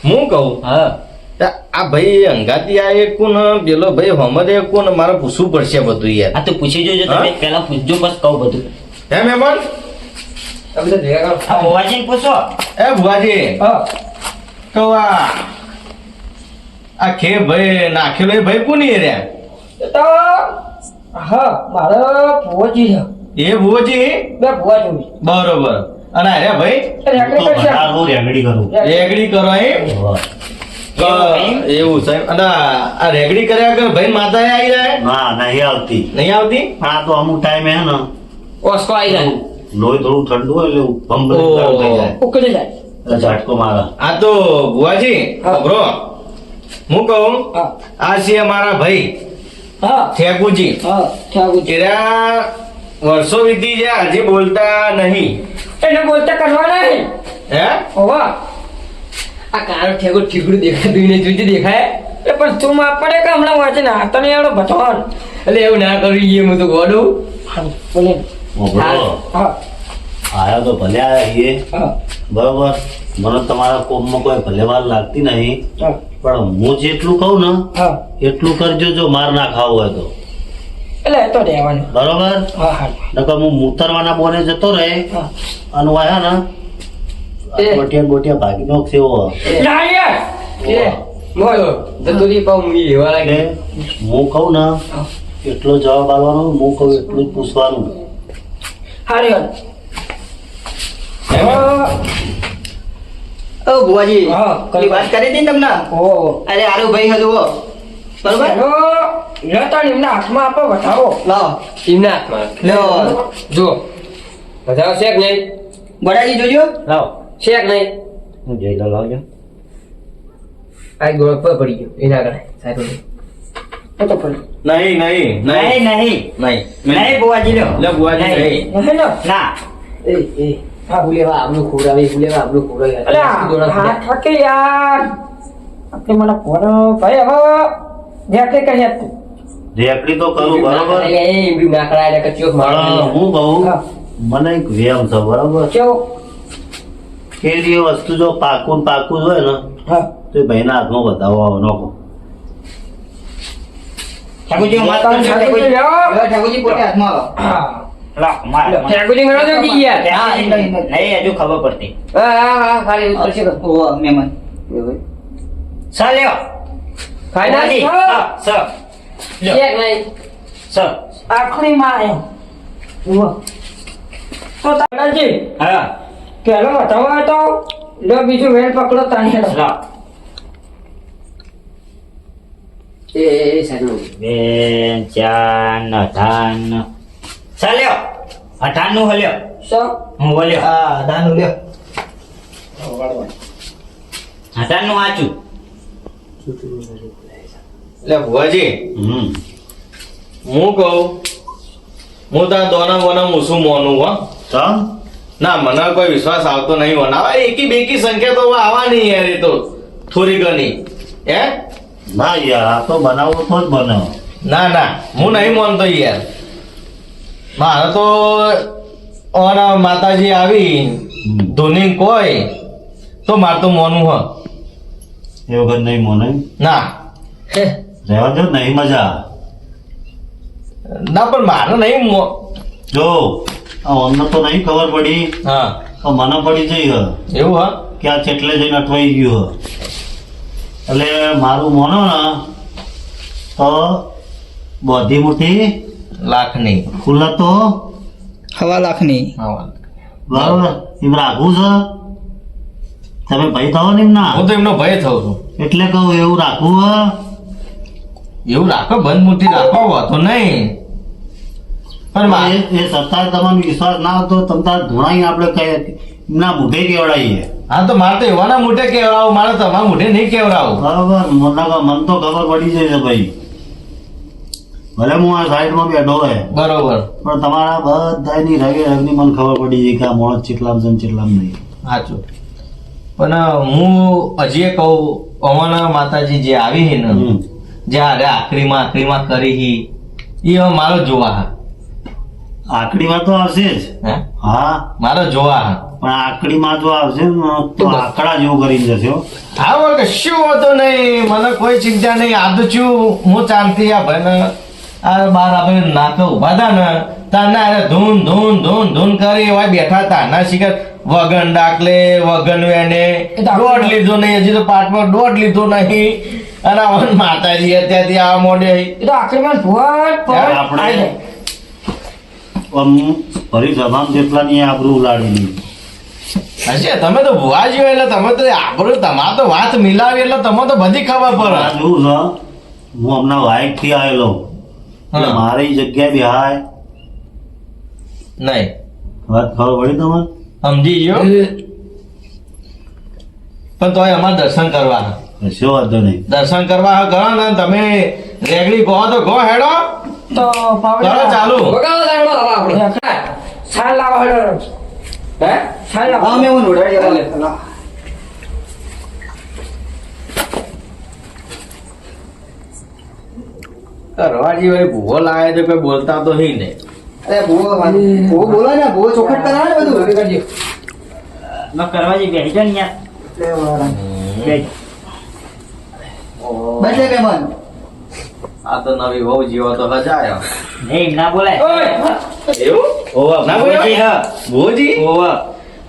[SPEAKER 3] હું કહું
[SPEAKER 1] હા
[SPEAKER 3] આ ભાઈ અંગાતી આ એક કોણ પેલો ભાઈ હમદ એક કોણ મારે પૂછવું પડશે બધું યાર
[SPEAKER 1] આ તો પૂછી જોજો તમે
[SPEAKER 3] હા?
[SPEAKER 1] પહેલા પૂછજો બસ કહું બધું
[SPEAKER 3] હે મહેમાન
[SPEAKER 5] આ બધા ભેગા કરો
[SPEAKER 1] આ ભુવાજીને પૂછો
[SPEAKER 3] એ ભુવાજી
[SPEAKER 5] હા
[SPEAKER 3] કહું આ ખે ભાઈ નાખેલો એ ભાઈ કોની રે
[SPEAKER 5] એ તો હા મારો ભુવાજી છે
[SPEAKER 3] એ ભુવાજી
[SPEAKER 5] બે ભુવાજી
[SPEAKER 3] બરોબર અને અરે ભાઈ
[SPEAKER 4] હું તો ભંડારું રેગડી કરું
[SPEAKER 3] રેગડી કરો એમ એવું છે અને આ રેગડી કર્યા વગર ભાઈ માતા આવી જાય
[SPEAKER 4] ના નહીં આવતી
[SPEAKER 3] નહીં આવતી
[SPEAKER 4] આ તો અમુક ટાઈમે હે ને
[SPEAKER 5] ઓસ્કો આવી જાય
[SPEAKER 4] લોહી થોડું ઠંડુ હોય એટલે ભંભરી ગરમ થઈ જાય
[SPEAKER 5] ઉકળી જાય
[SPEAKER 4] એટલે ઝાટકો મારે
[SPEAKER 3] આ તો ભુવાજી
[SPEAKER 5] હા.
[SPEAKER 3] ખબરો હું કહું
[SPEAKER 5] હા
[SPEAKER 3] આ છે મારા ભાઈ
[SPEAKER 5] હા
[SPEAKER 3] ઠેકુજી
[SPEAKER 5] હા ઠાકુર
[SPEAKER 3] તેરા વર્ષો વીતી જાય હજી બોલતા નહીં
[SPEAKER 5] એને બોલતા કરવા નહીં
[SPEAKER 3] હે
[SPEAKER 5] ઓવા આ કાળો ઠેકુર ઠીકડું દેખાતું ને જોજે દેખાય એ પણ તું માં પડે કે હમણાં વાંચે ને આ તને એવડો ભટવાન એટલે એવું ના કરી હું તો ગોડું બોલે
[SPEAKER 4] મોકલો
[SPEAKER 5] હા
[SPEAKER 4] આયા તો ભલે આયા છીએ
[SPEAKER 5] હા
[SPEAKER 4] બરોબર મને તમારા કોમમાં કોઈ ભલે વાર લાગતી નહીં
[SPEAKER 5] હા
[SPEAKER 4] પણ હું જેટલું કહું ને
[SPEAKER 5] હા
[SPEAKER 4] એટલું કરજો જો માર ના ખાવું હોય તો
[SPEAKER 5] એટલે એ તો રહેવાનું
[SPEAKER 4] બરોબર
[SPEAKER 5] હા હા
[SPEAKER 4] નકર હું મૂતરવાના બોને જતો રહે
[SPEAKER 5] હા
[SPEAKER 4] અને આયા ને
[SPEAKER 5] એ.
[SPEAKER 4] બોટિયા ભાગી નો સેવો
[SPEAKER 5] ના યાર એ બોલો જતું રી પાઉં મી લેવા લાગે
[SPEAKER 4] એટલે હું કહું ને
[SPEAKER 5] હા.
[SPEAKER 4] એટલો જવાબ આવવાનો હું કહું એટલું જ પૂછવાનું
[SPEAKER 5] હારી
[SPEAKER 6] ઓ ભુવાજી
[SPEAKER 5] હા,
[SPEAKER 6] પેલી વાત કરી હતી ને તમને
[SPEAKER 5] ઓ
[SPEAKER 6] અરે આરો ભાઈ હતો બરોબર
[SPEAKER 5] હેલો લેતા એમના હાથમાં આપો બતાવો
[SPEAKER 6] લાવો
[SPEAKER 5] એમના હાથમાં
[SPEAKER 6] લ્યો
[SPEAKER 5] જો બતાવો શેક નહીં
[SPEAKER 6] ગોડાજી જોજો
[SPEAKER 1] લાવો
[SPEAKER 5] શેક નહીં
[SPEAKER 1] હું જોઈ લો લાવજો
[SPEAKER 5] આ ગોળ પર પડી ગયો એના આગળ સાહેબ તો પડી
[SPEAKER 3] નહીં નહીં નહીં
[SPEAKER 1] નહીં
[SPEAKER 3] નહીં
[SPEAKER 1] નહીં ભુવાજી લો
[SPEAKER 3] લે ભુવાજી નહીં
[SPEAKER 5] નહીં ને
[SPEAKER 1] ના
[SPEAKER 5] એ હા ભૂલેવા આપણું ખોરાવે ભૂલેવા આપણું ખોરાવે અરે હા થકે યાર આપણે મને કોનો ભાઈ હવે જ્યાં કઈ
[SPEAKER 4] રેકડી તો કરું બરોબર
[SPEAKER 5] એ એમડી નાખડા એટલે કચ્ચો
[SPEAKER 4] પણ હું કહું
[SPEAKER 5] હા.
[SPEAKER 4] મને એક વ્યામ છે બરોબર
[SPEAKER 5] કેવો
[SPEAKER 4] કે એ વસ્તુ જો પાકું હોય ને
[SPEAKER 5] હા
[SPEAKER 4] તો એ ભાઈના હાથમાં બતાવો નોખો
[SPEAKER 1] ઠાકોરજી વાત
[SPEAKER 5] ઠાકોરજી
[SPEAKER 1] કરજો
[SPEAKER 5] લ્યો.
[SPEAKER 6] ઠાકોરજી પોતે હાથમાં આવો
[SPEAKER 5] હા
[SPEAKER 1] લાવ માર
[SPEAKER 5] ઠાકોરજી મેળો દો કે યાર
[SPEAKER 6] હા, એમ નહીં.
[SPEAKER 1] નહીં હજુ ખબર પડતી
[SPEAKER 5] હા ખાલી ઉતરશે
[SPEAKER 6] ઓ મહેમાન
[SPEAKER 1] ચાલ્યો
[SPEAKER 5] ફાઈનલ
[SPEAKER 1] સ લ્યો
[SPEAKER 5] શેક નહીં
[SPEAKER 1] સ
[SPEAKER 5] આખરી માં આવ્યો તો તાનાજી
[SPEAKER 1] હા
[SPEAKER 5] પેલો બતાવો તો લો બીજું વેલ પકડો તાણી
[SPEAKER 1] લાવ
[SPEAKER 5] એ સાહેબ
[SPEAKER 1] બેન ચાન અઠાન ચાલ્યો 98 હલ્યો
[SPEAKER 5] સો
[SPEAKER 1] હું બોલ્યો
[SPEAKER 6] હા દાનું લ્યો
[SPEAKER 1] 98 વાંચું
[SPEAKER 3] લે ભુવાજી હું કહું હું તાર દોના બોના મૂસું મોનું હો
[SPEAKER 4] ચમ
[SPEAKER 3] ના મને કોઈ વિશ્વાસ આવતો નહીં બનાવા એકી બેકી સંખ્યા તો હવે આવવાની યાર એ તો થોડી ઘણી હે
[SPEAKER 4] ના યાર આ તો બનાવો તો જ બનાવો.
[SPEAKER 3] ના ના હું નહીં માનતો યાર મારે તો ઓના માતાજી આવી ધોની કોઈ તો મારે તો મોનું હ
[SPEAKER 4] એ વખત નહીં મોને
[SPEAKER 3] ના
[SPEAKER 4] રહેવા દો નહીં મજા.
[SPEAKER 3] ના પણ મારે નહીં
[SPEAKER 4] જો આ અમને તો નહીં ખબર પડી
[SPEAKER 3] હા
[SPEAKER 4] તો મને પડી જઈ હ
[SPEAKER 3] એવું હા
[SPEAKER 4] કે આ ચેટલે જઈને અટવાઈ ગયું હ એટલે મારું મોનો ને તો બધી મુઠ્ઠી
[SPEAKER 3] લાખની
[SPEAKER 4] ખુલ્લા તો
[SPEAKER 6] 1.5 લાખની.
[SPEAKER 4] બરાબર એમ રાખવું છે તમે ભાઈ થવો ને એમ ના
[SPEAKER 3] હું તો એમનો ભય થઉં છું
[SPEAKER 4] એટલે કહું એવું રાખવું હ
[SPEAKER 3] એવું રાખો બંધ મુઠ્ઠી રાખો વાતો નહીં પણ મારે
[SPEAKER 4] એ સત્તા તમને વિશ્વાસ ના આવતો તમ તાર ધોણાઈ આપણે કહીએ એમના મોઢે કેવડાવીએ.
[SPEAKER 3] હા તો મારે તો એવાના મોઢે કેવડાવું મારે તમારા મોઢે નહીં કેવડાવું
[SPEAKER 4] બરાબર મન તો ખબર પડી જાય છે ભાઈ ભલે હું આ સાઈડમાં બેઠો હોય
[SPEAKER 3] બરોબર
[SPEAKER 4] પણ તમારા બધાની રગે રગની મને ખબર પડી જાય કે આ મોણસ ચીટલામ છે ને ચીટલામ નહીં.
[SPEAKER 3] સાચું પણ હું હજી એ કહું અમારા માતાજી જે આવી હી ને
[SPEAKER 4] હમ.
[SPEAKER 3] જે હારે આખરીમાં કરી હી એ હવે મારો જોવા હા
[SPEAKER 4] આકડીમાં તો આવશે જ.
[SPEAKER 3] હે
[SPEAKER 4] હા
[SPEAKER 3] મારો જોવા હા
[SPEAKER 4] પણ આકડીમાં જો આવશે ને તો આકડા જેવું કરીને જશે હો.
[SPEAKER 3] હા બોલ કશું હોતો નહીં મને કોઈ ચિંતા નહીં આ તો છું હું ચાલતી આ ભાઈ આ બાર આપણે નાકે ઉભા હતા ને તાના અરે ધૂન ધૂન ધૂન ધૂન કરી એવા બેઠા હતા ના શિખર વગન ડાકલે વગન વેને દોઢ લીધો નહીં હજી તો પાટમાં દોઢ લીધો નહીં અને આવન માતાજી અત્યારથી આ મોડે
[SPEAKER 5] એ તો આખરીમાં ભુવા
[SPEAKER 4] આપણે આમ ફરી જમામ જેટલાની આબરૂ ઉલાડેલી.
[SPEAKER 3] હશે તમે તો ભુવા જીવો એટલે તમે તો આપણું તમારે તો વાત મિલાવી એટલે તમે તો બધી ખબર પડે
[SPEAKER 4] આ જોઉં છે હું હમણાં વાઇક થી આવેલો એટલે
[SPEAKER 3] હા.
[SPEAKER 4] મારી જગ્યાએ બેહાય
[SPEAKER 3] નહીં
[SPEAKER 4] વાત ખબર પડી તમને.
[SPEAKER 3] સમજી ગયો પણ તોય અમારે દર્શન કરવાના
[SPEAKER 4] કશો વાંધો નહીં.
[SPEAKER 3] દર્શન કરવા કરો ને તમે રેગડી કહો તો કહો હેડો
[SPEAKER 5] તો
[SPEAKER 3] કરો ચાલુ.
[SPEAKER 5] વગાડો દાડો હવે આપણે સાલ લાવો હેડો હે સાલ લાવો
[SPEAKER 2] હા મેં હું નોડાડી આવ્યો.
[SPEAKER 3] રવાજી ભાઈ ભૂવો લાવે તો કોઈ બોલતા તો હી ને
[SPEAKER 2] અરે ભૂવો બોલો ને ભૂવો ચોખટ કરાવે ને બધું.
[SPEAKER 1] કરવાજી બેસી જા ને યાર બેસ.
[SPEAKER 2] બસે મહેમાન.
[SPEAKER 3] આ તો નવી વહુ જીવો તો હજાયો
[SPEAKER 1] એમ ના બોલાય.
[SPEAKER 3] એવું
[SPEAKER 1] ઓવા
[SPEAKER 3] ના
[SPEAKER 1] ભુવાજી
[SPEAKER 3] બોલાય?
[SPEAKER 1] હ.
[SPEAKER 3] ભુવોજી
[SPEAKER 1] ઓવા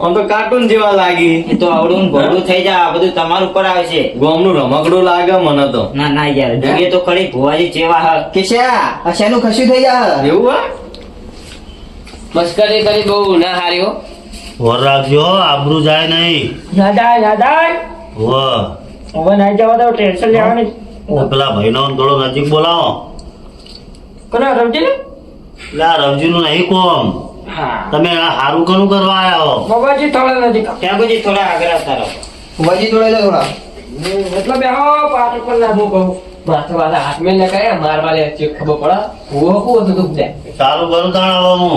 [SPEAKER 3] આમ તો કાર્ટૂન જેવા લાગી
[SPEAKER 1] એ તો આવડું ને ભોળું થઈ જાય આ બધું તમારું ઉપર આવે છે.
[SPEAKER 3] ગોમનું રમકડું લાગે મને તો
[SPEAKER 1] ના ના યાર જોઈએ તો ખરી ભુવાજી જેવા હ.
[SPEAKER 2] કેશા આ શેનું ખસ્યું થઈ જા.
[SPEAKER 3] એવું હા
[SPEAKER 5] મસ્કરી કરી બહુ ના હાર્યો
[SPEAKER 4] વર રાખજો આબરૂ જાય નહીં.
[SPEAKER 5] યાદાય
[SPEAKER 4] વાહ
[SPEAKER 5] હવે નહીં જવા દો ટેન્શન લેવાની
[SPEAKER 4] પેલા ભાઈનો થોડો નજીક બોલાવો.
[SPEAKER 5] કોને રમજી ને
[SPEAKER 4] એટલે આ રવજીનું નહીં કોમ
[SPEAKER 5] હા
[SPEAKER 4] તમે આ હારું કનું કરવા આવ્યા હો.
[SPEAKER 5] બાબાજી થોડા નજીક
[SPEAKER 1] ત્યાં પછી થોડા આગળ આવતા રહો.
[SPEAKER 2] ભુવાજી જોડે જા થોડા.
[SPEAKER 5] એટલે બે હો પાછળ પર ના હું કહું માથે વાળા હાથ મેં ને કરે મારવા લે ચેક ખબર પડે હું હતું તું લે
[SPEAKER 4] સારું કરું તાણ હવે હું.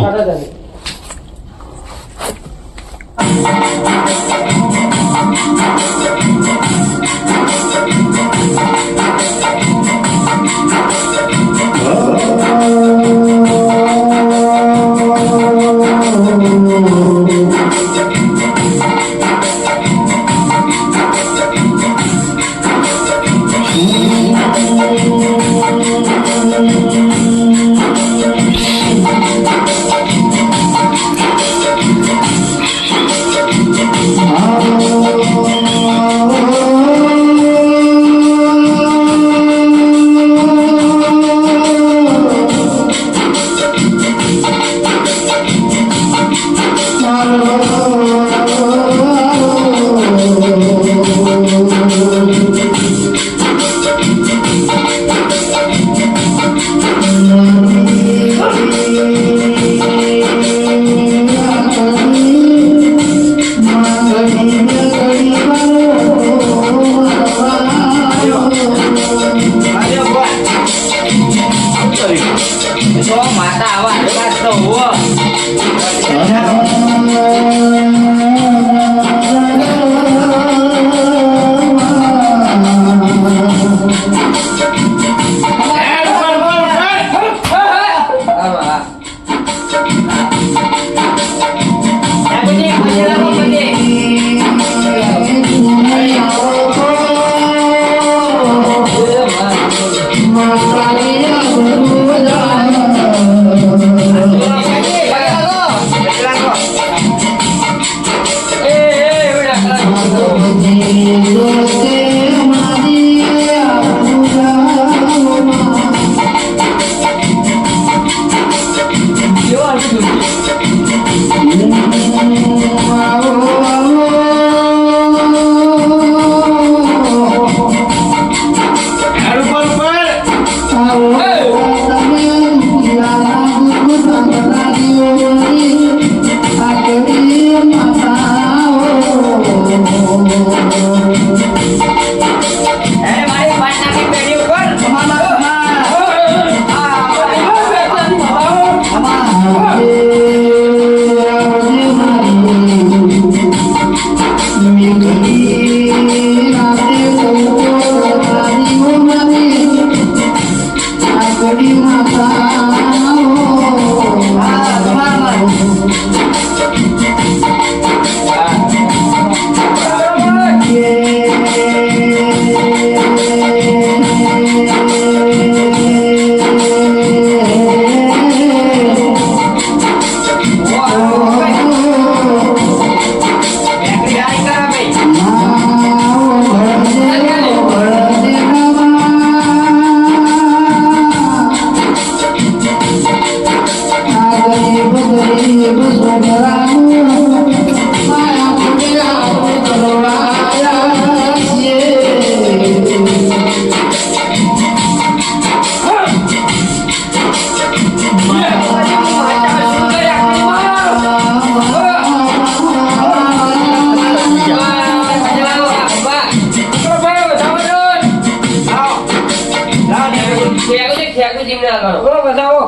[SPEAKER 5] જીમ ના કરો બોલો બતાવો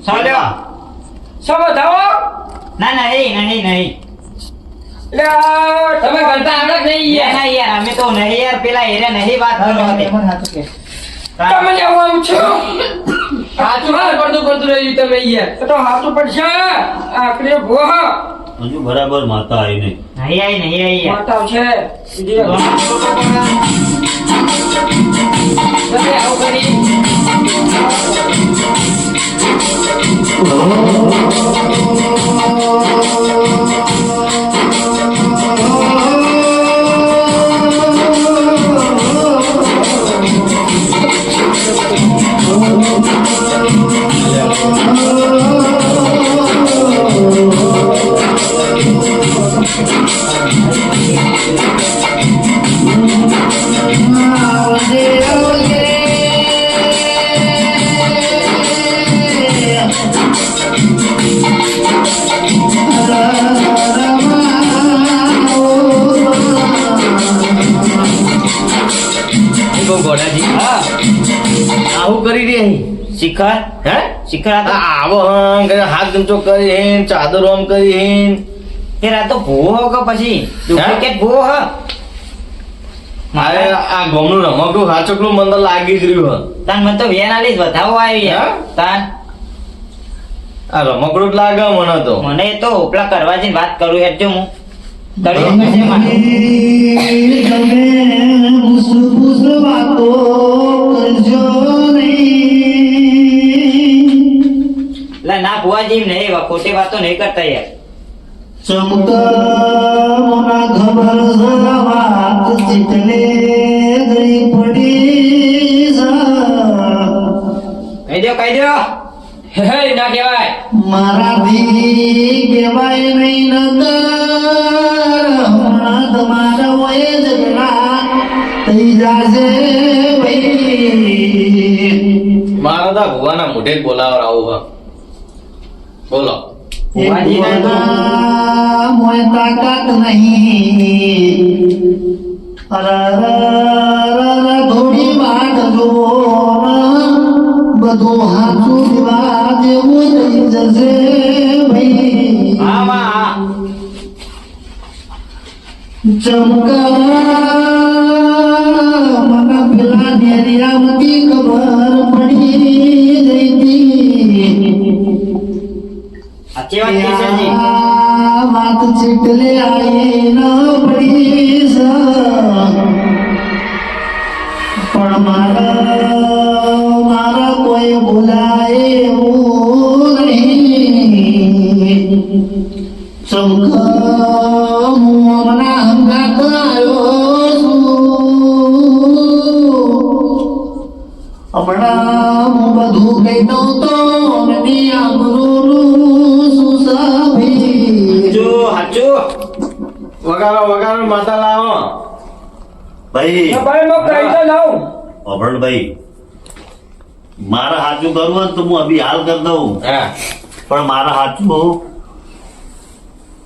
[SPEAKER 1] ચાલ્યો
[SPEAKER 5] શું બતાવો
[SPEAKER 1] ના નહીં
[SPEAKER 5] લે તમે કરતા આવડે જ નહીં યાર
[SPEAKER 1] યાર અમે તો નહીં યાર પેલા એરે નહીં વાત કરવા દે
[SPEAKER 2] મને હાથું કે.
[SPEAKER 5] તમે લેવું આમ છો હાથું પડતું રહ્યું તમે યાર તો હાથું પડશે આખરે ભો
[SPEAKER 4] હજુ બરાબર માતા આવી નહીં
[SPEAKER 1] નહીં આવી
[SPEAKER 5] માતાઓ છે બીજી તમે આવું કરી
[SPEAKER 3] ગોડાજી
[SPEAKER 5] હા
[SPEAKER 3] આવું કરી રહી
[SPEAKER 1] શિખર
[SPEAKER 3] હે
[SPEAKER 1] શિખર આ તો
[SPEAKER 3] આવો હં કરે હાથ ગમચો કરી હેન ચાદર ઓમ કરી હેન
[SPEAKER 1] યાર આ તો ભૂવો કે પછી ડુપ્લિકેટ ભૂવો હ
[SPEAKER 3] મારે આ ગોમનું રમકડું હાચકલું મને તો લાગી જ રહ્યું
[SPEAKER 1] તાન મને તો વેન આલી વધાવો આવી યાર
[SPEAKER 3] હા?
[SPEAKER 1] તાન
[SPEAKER 3] આ રમકડું જ લાગે મને તો
[SPEAKER 1] મને તો ઉપલા કરવા જઈને વાત કરું યાર જો હું તળી કરશે મારે લા ના ભુવાજી નહીં એવા ખોટી વાતો નહીં કરતા યાર કહી દો
[SPEAKER 5] હે ના કહેવાય
[SPEAKER 7] મારાથી કહેવાય નહીં નતર હમણાં તમારા વયે ઝઘડા થઈ જાશે ભાઈ.
[SPEAKER 3] મારા તો ભુવાના મોઢે જ બોલાવર આવું હ બોલો
[SPEAKER 7] ભુવાના મોય તાકાત નહીં. થોડી વાત જો બધું હાથું દિવા જેવું થઈ જશે ભાઈ.
[SPEAKER 1] હા માં હા
[SPEAKER 7] ચમકા મને પેલા નેરિયામાંથી ખબર પડી ગઈ
[SPEAKER 1] સાચી વાત છે સરજી
[SPEAKER 7] આ વાત ચીટલે આઈ ન પડી છે. પણ મારા કોઈ બોલાય એવું નહીં. ચમકા હું હમણાં હંગાત આવ્યો છું. હમણાં હું બધું કહેતો તો એની આબરૂનું શું સાબી.
[SPEAKER 1] જો હાચું
[SPEAKER 3] વગાડો માતા લાવો
[SPEAKER 4] ભાઈ
[SPEAKER 5] ભાઈ નો કહી તો લાવ
[SPEAKER 4] અભરણભાઈ મારા હાચું કરવું હોય ને તો હું અભી હાલ કરી દઉં
[SPEAKER 3] હા
[SPEAKER 4] પણ મારા હાચું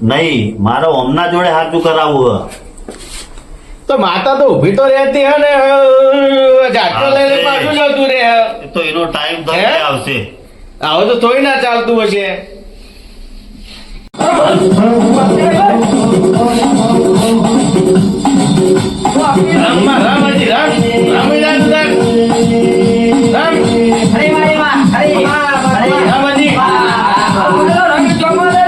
[SPEAKER 4] નહીં મારા ઓમના જોડે હાચું કરાવવું હે.
[SPEAKER 3] તો માતા તો ઊભી તો રહેતી હે ને ઝાટકો લઈને પાછું જતું રહે
[SPEAKER 4] એ તો એનો ટાઈમ તો
[SPEAKER 3] હે?
[SPEAKER 4] આવશે.
[SPEAKER 3] આવું તો થોડી ના ચાલતું હશે રામાજી રામ
[SPEAKER 1] અરે માં અરે
[SPEAKER 3] રામાજી
[SPEAKER 5] રંગ ચોમા લે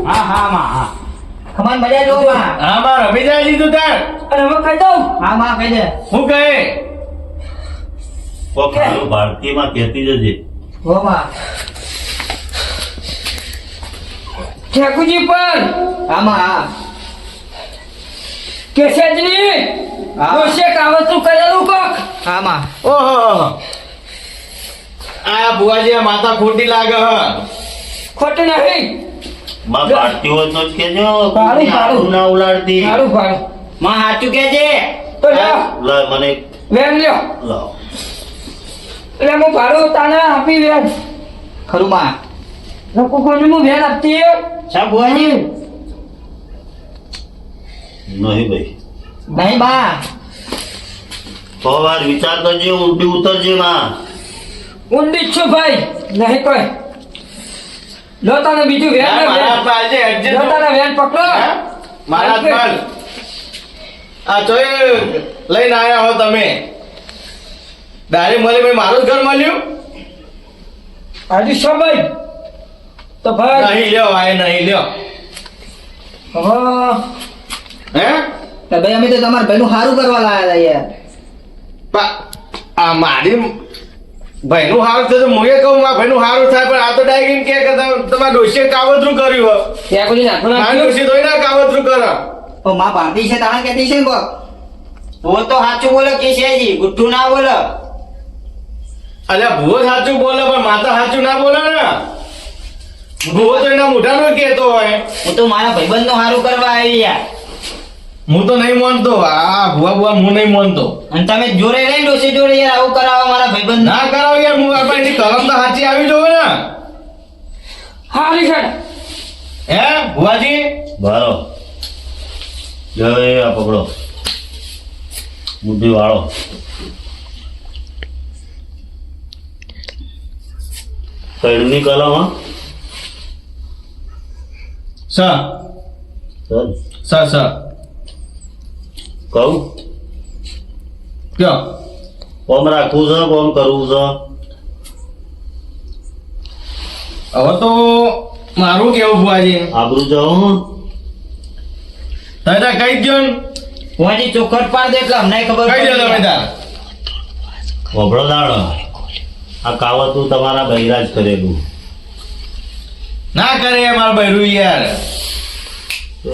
[SPEAKER 1] હા હા માં હા ખમણ મજા લો માં
[SPEAKER 3] હા માં રમી જાય દીધું તાર
[SPEAKER 5] અને હવે કહી દઉં
[SPEAKER 1] હા માં કહી દે
[SPEAKER 3] હું કહે
[SPEAKER 4] કોક હારું ભારતીયમાં કહેતી જજે.
[SPEAKER 1] હો માં
[SPEAKER 5] ઠેકુજી પણ
[SPEAKER 1] હા માં હા
[SPEAKER 5] કેસેજની
[SPEAKER 1] હા.
[SPEAKER 5] દોષે કાવતરું કરેલું કોક
[SPEAKER 1] હા માં
[SPEAKER 3] ઓહો આ બુઆજી આ માતા ખોટી લાગે હ
[SPEAKER 5] ખોટી નહીં
[SPEAKER 4] માં ભારતી હોય તો જ કહેજો.
[SPEAKER 5] ભાડું, ભાડું.
[SPEAKER 4] ના ઉલાડતી.
[SPEAKER 5] સારું ભાડું
[SPEAKER 1] માં સાચું કહેજે.
[SPEAKER 5] તો લ્યો
[SPEAKER 4] લાય મને
[SPEAKER 5] વેન લ્યો
[SPEAKER 4] લાવ.
[SPEAKER 5] એટલે હું ભાડું તાને આપી વેન
[SPEAKER 2] ખરું માં
[SPEAKER 5] લોકો કોઈને હું વેન આપતી
[SPEAKER 1] સા ભુવાજી
[SPEAKER 4] નહીં ભાઈ.
[SPEAKER 2] નહીં બા
[SPEAKER 4] તો વાર વિચાર કરજે, ઊંડી ઉતરજે માં.
[SPEAKER 5] ઊંડી જ છું ભાઈ નહીં કોઈ લો તાને બીજું વેન
[SPEAKER 3] ના,
[SPEAKER 5] ને
[SPEAKER 3] મારા
[SPEAKER 5] વેન.
[SPEAKER 3] હાથમાં આજે adjust
[SPEAKER 5] લો તાને વેન પકડો
[SPEAKER 3] હે? મારા હાથમાં આ જોઈ લઈને આયા હો તમે ડાયરેક્ટ મળી ભાઈ મારું જ ઘર મળ્યું
[SPEAKER 5] હજુ શું ભાઈ તો ભાઈ
[SPEAKER 3] નહીં લ્યો આય નહીં લ્યો
[SPEAKER 5] હવે
[SPEAKER 3] હે
[SPEAKER 2] તો ભાઈ અમે તો તમારા ભાઈનું સારું કરવા લાયા હતા યાર
[SPEAKER 3] આ મારી ભાઈનું હારું થયું તો હું એ કહું મારા ભાઈનું હારું થાય પણ આ તો ડાયરેક્ટ એમ કે તમારા ડોશીએ કાવતરું કર્યું હો
[SPEAKER 5] ત્યાં કોઈ નાખો
[SPEAKER 3] આ
[SPEAKER 5] નાખ્યું
[SPEAKER 3] ડોશી તો ના કાવતરું કરે
[SPEAKER 2] તો માં ભાભી છે તાણે કહેતી છે ને કોક
[SPEAKER 1] ભુવો તો સાચું બોલો કેશિયાજી, ગુઠ્ઠું ના બોલો.
[SPEAKER 3] અલ્યા ભૂવો સાચું બોલે પણ માતા સાચું ના બોલે ને ભૂવો તો એના મોઢાનું કહેતો હોય
[SPEAKER 1] હું તો મારા ભાઈબંધનો સારું કરવા આવી યાર.
[SPEAKER 3] હું તો નહીં માનતો આ ભૂવા હું નહીં માનતો
[SPEAKER 1] અને તમે જોડે રહીને ડોશી જોડે યાર આવું કરાવો મારા ભાઈબંધ.
[SPEAKER 3] ના કરાવ યાર હું આપણે એની કલમ તો સાચી આવી જોવે ને
[SPEAKER 5] હારી છે
[SPEAKER 3] હે ભુવાજી
[SPEAKER 4] બારો જય આ પકડો બુદ્ધિ વાળો. કઈની કલમ હા
[SPEAKER 3] સ
[SPEAKER 4] સર
[SPEAKER 3] સ સ
[SPEAKER 4] કહું
[SPEAKER 3] કયો
[SPEAKER 4] કોમ રાખવું છે, કોમ કરવું છે.
[SPEAKER 3] હવે તો મારું કેવું ભુવાજી
[SPEAKER 4] આબરૂ જાઉં
[SPEAKER 3] દાદા કઈ ગયો ને?
[SPEAKER 1] ભુવાજી ચોખટ પાડ દે એટલે અમને ખબર
[SPEAKER 3] કઈ દો
[SPEAKER 1] પડી
[SPEAKER 3] તમે
[SPEAKER 1] યાર.
[SPEAKER 3] તાર
[SPEAKER 4] વભળો દાડો આ કાવતું તમારા બૈરાજ કરેલું
[SPEAKER 3] ના કરે મારું બૈરું યાર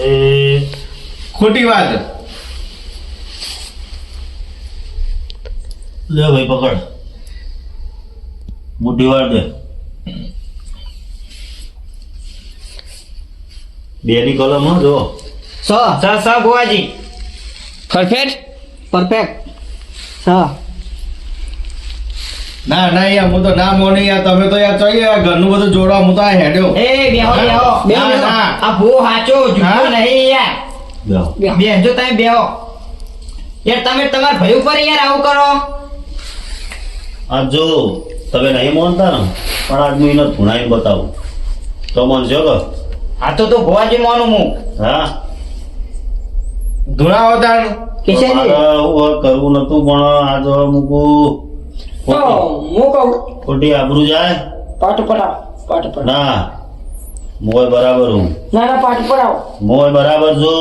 [SPEAKER 4] એ
[SPEAKER 3] ખોટી વાત
[SPEAKER 4] લે ભાઈ પકડ મુઠ્ઠી વાર દે. બેની કલમ હો જો
[SPEAKER 1] સા ભુવાજી
[SPEAKER 5] પરફેક્ટ
[SPEAKER 2] પરફેક્ટ સ
[SPEAKER 3] ના ના યાર હું તો ના મોને યાર તમે તો યાર જોઈએ યાર ઘરનું બધું જોડવા હું તો આ હેડ્યો
[SPEAKER 1] એ બેહો બેહો
[SPEAKER 3] ના, ના.
[SPEAKER 1] આ ભૂવો સાચો જુઠ્ઠો
[SPEAKER 3] હા?
[SPEAKER 1] નહીં યાર.
[SPEAKER 4] જાઓ.
[SPEAKER 1] બેસજો તમે બેહો યાર. તમે તમારા ભાઈ ઉપર યાર આવું કરો.
[SPEAKER 4] આ જો તમે નહીં માનતા ને પણ આજ હું એને ધૂણાઈને બતાવું તો માનશો કે
[SPEAKER 1] આ તો ભુવાજી માનું હું.
[SPEAKER 4] હા
[SPEAKER 3] ધૂણા હોતા
[SPEAKER 2] કેશિયાજી
[SPEAKER 4] મારે એવું કરવું નતું પણ આ જો મૂકું
[SPEAKER 5] તો હું કહું
[SPEAKER 4] ખોટી આબરૂ જાય
[SPEAKER 5] પાટું પડાવો પાટું પડાવો
[SPEAKER 4] ના મોય બરાબર હું
[SPEAKER 5] ના ના પાટું પડાવો
[SPEAKER 4] મોય બરાબર જો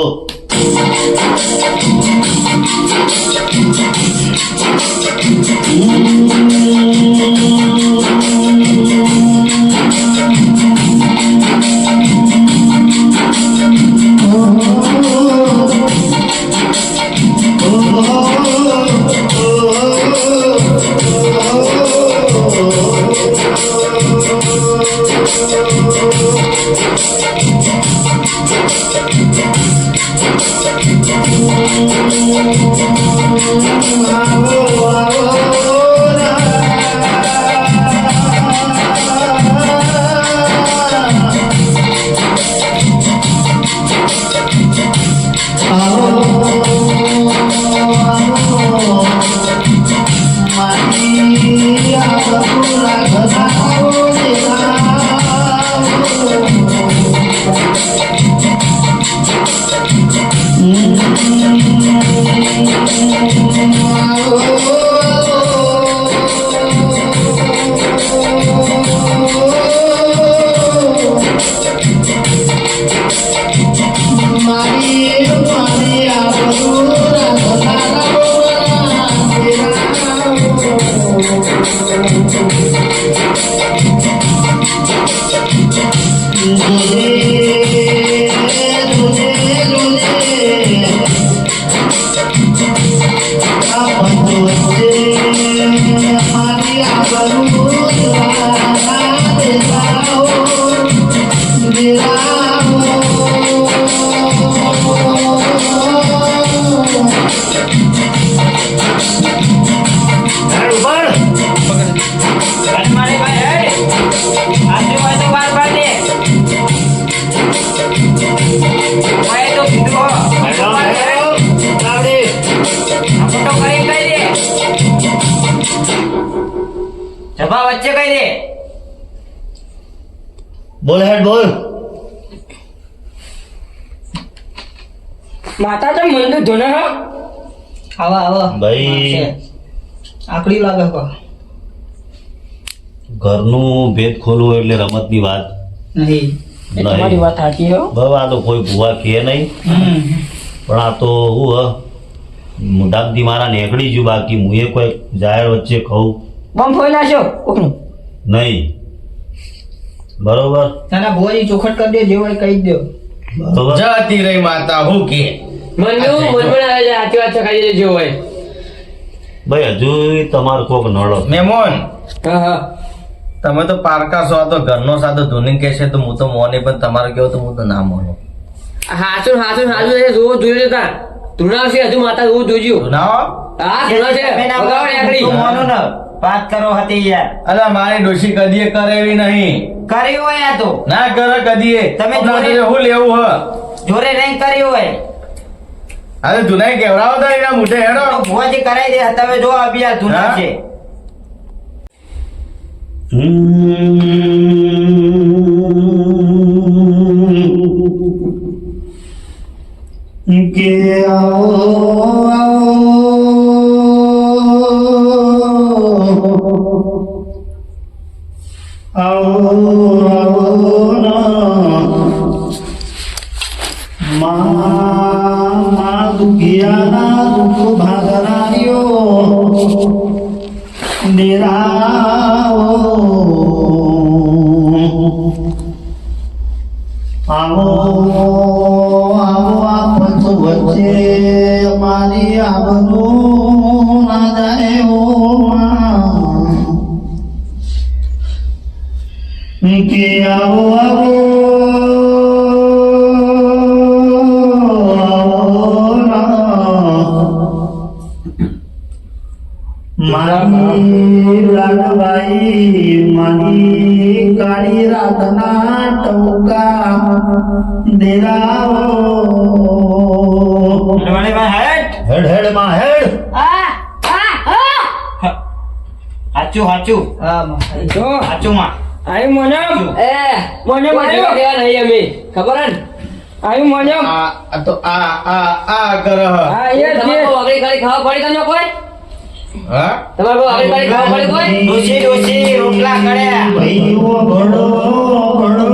[SPEAKER 5] કહી દે.
[SPEAKER 4] બોલ હેડ બોલ.
[SPEAKER 5] માતા તો મંદિર ધોને હો.
[SPEAKER 2] આવા
[SPEAKER 4] ભાઈ
[SPEAKER 2] આકડી લાગે કો
[SPEAKER 4] ઘરનું ભેદ ખોલવું એટલે રમતની વાત
[SPEAKER 2] નહીં.
[SPEAKER 5] એ તમારી વાત સાચી હો.
[SPEAKER 4] બરાબર. આ તો કોઈ ભૂવા કહે નહીં, પણ આ તો હું મોઢામાંથી મારા નીકળી ગયું. બાકી હું એ કોઈ જાહેર વચ્ચે કહું
[SPEAKER 5] બમ ફોઈ નાખ્યો કોકનું.
[SPEAKER 4] નહીં. બરોબર
[SPEAKER 2] નાના ભુવાજી ચોખટ કરી દે, જેવો હોય કહી જ દો.
[SPEAKER 4] બરોબર.
[SPEAKER 3] જતી રહી માતા હું કે
[SPEAKER 5] મનનું મનમાં આવે છે સાચી વાત છે ખાઈ દેજો હોય.
[SPEAKER 4] ભાઈ હજુ તમારું કોક નડો.
[SPEAKER 3] મેમોન
[SPEAKER 5] હા હા
[SPEAKER 3] તમે તો પારકા છો. આ તો ઘરનો સાદો ધોની કે છે તો હું તો મોને, પણ તમારે કેવું તો હું તો ના મોનું.
[SPEAKER 5] હાચું એ જોવો જોઈ લેતા ધૂણા છે હજુ માતા જોવું જોજો.
[SPEAKER 3] ના
[SPEAKER 5] હા ધૂણા છે
[SPEAKER 1] તમે ના
[SPEAKER 5] ભગાવડ
[SPEAKER 1] બોલો,
[SPEAKER 5] આકડી.
[SPEAKER 1] તું મોનું ને વાત કરો હતી યાર.
[SPEAKER 3] અલા મારી ડોશી કદીએ કરે એવી નહીં.
[SPEAKER 1] કરી હોય આ તો
[SPEAKER 3] ના કરે કદીએ.
[SPEAKER 1] તમે
[SPEAKER 3] હમણાં
[SPEAKER 1] જોડે-
[SPEAKER 3] તો હું લેવું હ.
[SPEAKER 1] જોરે રેન્ક કરી હોય
[SPEAKER 3] અરે ધુનાઈ કેવડાવો તો એના મોઢે હેડો.
[SPEAKER 1] તો ભુવાજી કરાઈ દે. તમે જો અભિયાન ધૂના
[SPEAKER 3] હા?
[SPEAKER 1] છે.
[SPEAKER 7] કે દુખિયાના દુઃખ ભાગરાયો નિરાવો આવો આવો આ પંચ વચ્ચે અમારી આબરૂ ના જાય ઓ માં કે આવો આવો મારી લાડવાઈ મારી કાળી રાતના ટોકા દેરાવો
[SPEAKER 4] હેડ હેડ માં હેડ.
[SPEAKER 1] હાચું હાચું
[SPEAKER 2] હા માં.
[SPEAKER 5] જો
[SPEAKER 1] હાચું માં.
[SPEAKER 5] આયુ મોનમ મોનમ દેવા નહીં અમે ખબર હે ને આયુ મોનમ.
[SPEAKER 3] આ તો આ કરે હ.
[SPEAKER 5] હા એ તમારે વાગડી ગાડી ખાવા પડી તમને કોઈ
[SPEAKER 3] હા
[SPEAKER 5] તમારે વાગડી ગાડી ખાવા પડી કોઈ
[SPEAKER 1] ડોશી ડોશી રોટલા કર્યા.
[SPEAKER 7] ભાઈઓ ભણો ભણો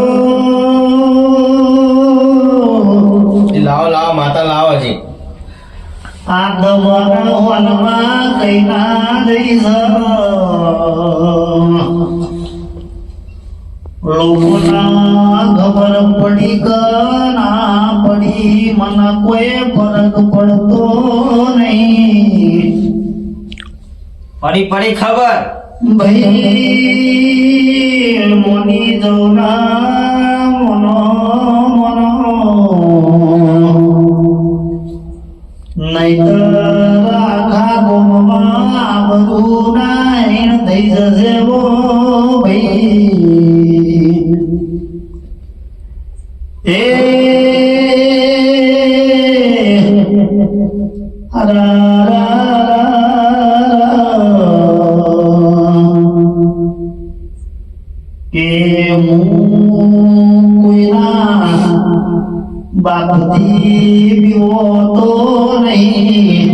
[SPEAKER 3] લાવો લાવો માતા લાવો હજી.
[SPEAKER 7] આ દવાના વનમાં કઈ ના જઈશ લોકોના ખબર પડી કે ના પડી મને કોઈ ફરક પડતો નહીં
[SPEAKER 1] પડી ખબર.
[SPEAKER 7] ભાઈ મોની જવના મોનો મોનો નહીતર આખા ગોમમાં આ બધું નાઈણ થઈ જશે ઓ ભાઈ એ કે હું કોઈના બાપથી પીવો તો નહીં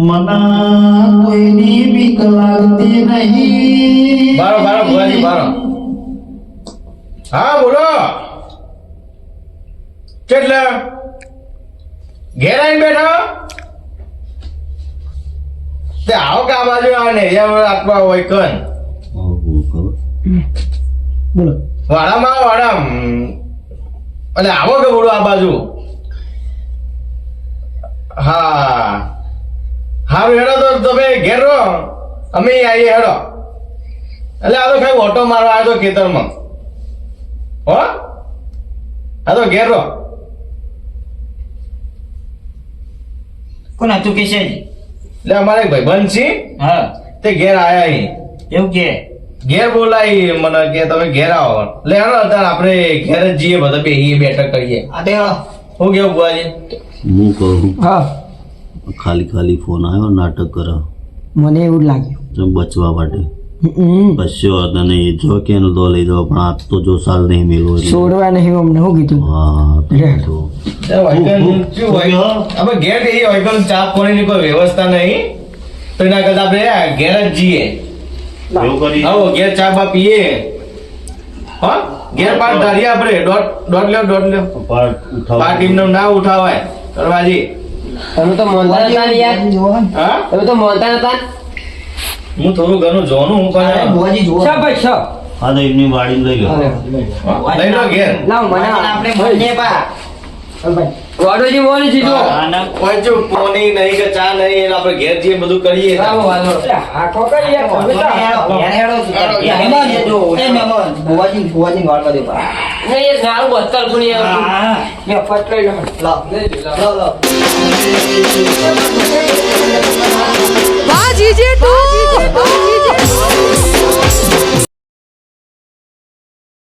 [SPEAKER 7] મના કોઈની બીક લાગતી નહીં
[SPEAKER 3] બારો બારો ભુવાજી બારો. હા બોલો. કેટલે ઘેર આવીને બેઠો તે આવો કે આ બાજુ આવે ને આપવા હોય કન વાડામાં આવો વાડા. એટલે આવો કે બોલો આ બાજુ. હા હારું હેડો તો તમે ઘેર રહો અમે આવીએ હેડો. એટલે આ તો કઈ ઓટો મારવા આવ્યો તો ખેતરમાં. હો આ તો ઘેર રહો.
[SPEAKER 1] કોણ હતું કેશેજી?
[SPEAKER 3] એટલે અમારે એક ભાઈબંધ છે
[SPEAKER 1] હા
[SPEAKER 3] તે ઘેર આયા અહીં.
[SPEAKER 1] એવું કે
[SPEAKER 3] ઘેર બોલાવી મને કે તમે ઘેર આવો. એટલે હેડો અત્યારે આપણે ઘેર જ જઈએ બધા બેહીએ બેઠક કરીએ.
[SPEAKER 2] આ તે
[SPEAKER 3] હું કેવું બુઆજી?
[SPEAKER 4] હું કહું
[SPEAKER 5] હા
[SPEAKER 4] ખાલી ફોન આવ્યો નાટક કરો
[SPEAKER 5] મને એવું જ લાગ્યું
[SPEAKER 4] જેમ બચવા માટે. કશો વાંધો નહીં જો કે એનો દો લઈ જાઓ પણ આ તો જો સાલ નહીં મેળવો એટલે.
[SPEAKER 5] છોડવા નહીં અમને શું કીધું
[SPEAKER 4] હા
[SPEAKER 5] લે.
[SPEAKER 4] તો
[SPEAKER 3] અમે ઘેર જઈએ વહીકલ ચા પાણીની કોઈ વ્યવસ્થા નહીં તો એના કરતા આપણે ઘેર જ જઈએ
[SPEAKER 4] એવું કરી
[SPEAKER 3] આવો ઘેર ચા બા પીએ હા ઘેર પાટ ધારીએ આપણે દોઢ લ્યો પાર્ટી નું ના ઉઠાવાય કરવાજી
[SPEAKER 5] તમે તો મોનતા નતા ને યાર
[SPEAKER 3] હા
[SPEAKER 5] તમે તો મોનતા નતા
[SPEAKER 3] હું થોડું ઘણું જોનું હું પણ
[SPEAKER 2] ભુવાજી જુઓ
[SPEAKER 5] શા ભાઈ શા
[SPEAKER 4] હા તો એમની વાડી લઈ લો
[SPEAKER 3] લઈ લો ઘેર
[SPEAKER 5] લાવ મને
[SPEAKER 1] આપણે મળીએ બા
[SPEAKER 5] વાડોજી મોની જીજો
[SPEAKER 3] કોઈ જો પોની નહીં કે ચા નહીં એટલે આપણે ઘેર જઈએ બધું કરીએ
[SPEAKER 5] લાવો વાલો આખો કરી યાર તમે તો
[SPEAKER 2] ભુવાજી વાળ કરી દે
[SPEAKER 5] નહીં એ નાળું બત્તર ગુણી આવતું મેં ફટ લઈ લો
[SPEAKER 2] લાવ લાવ લાવ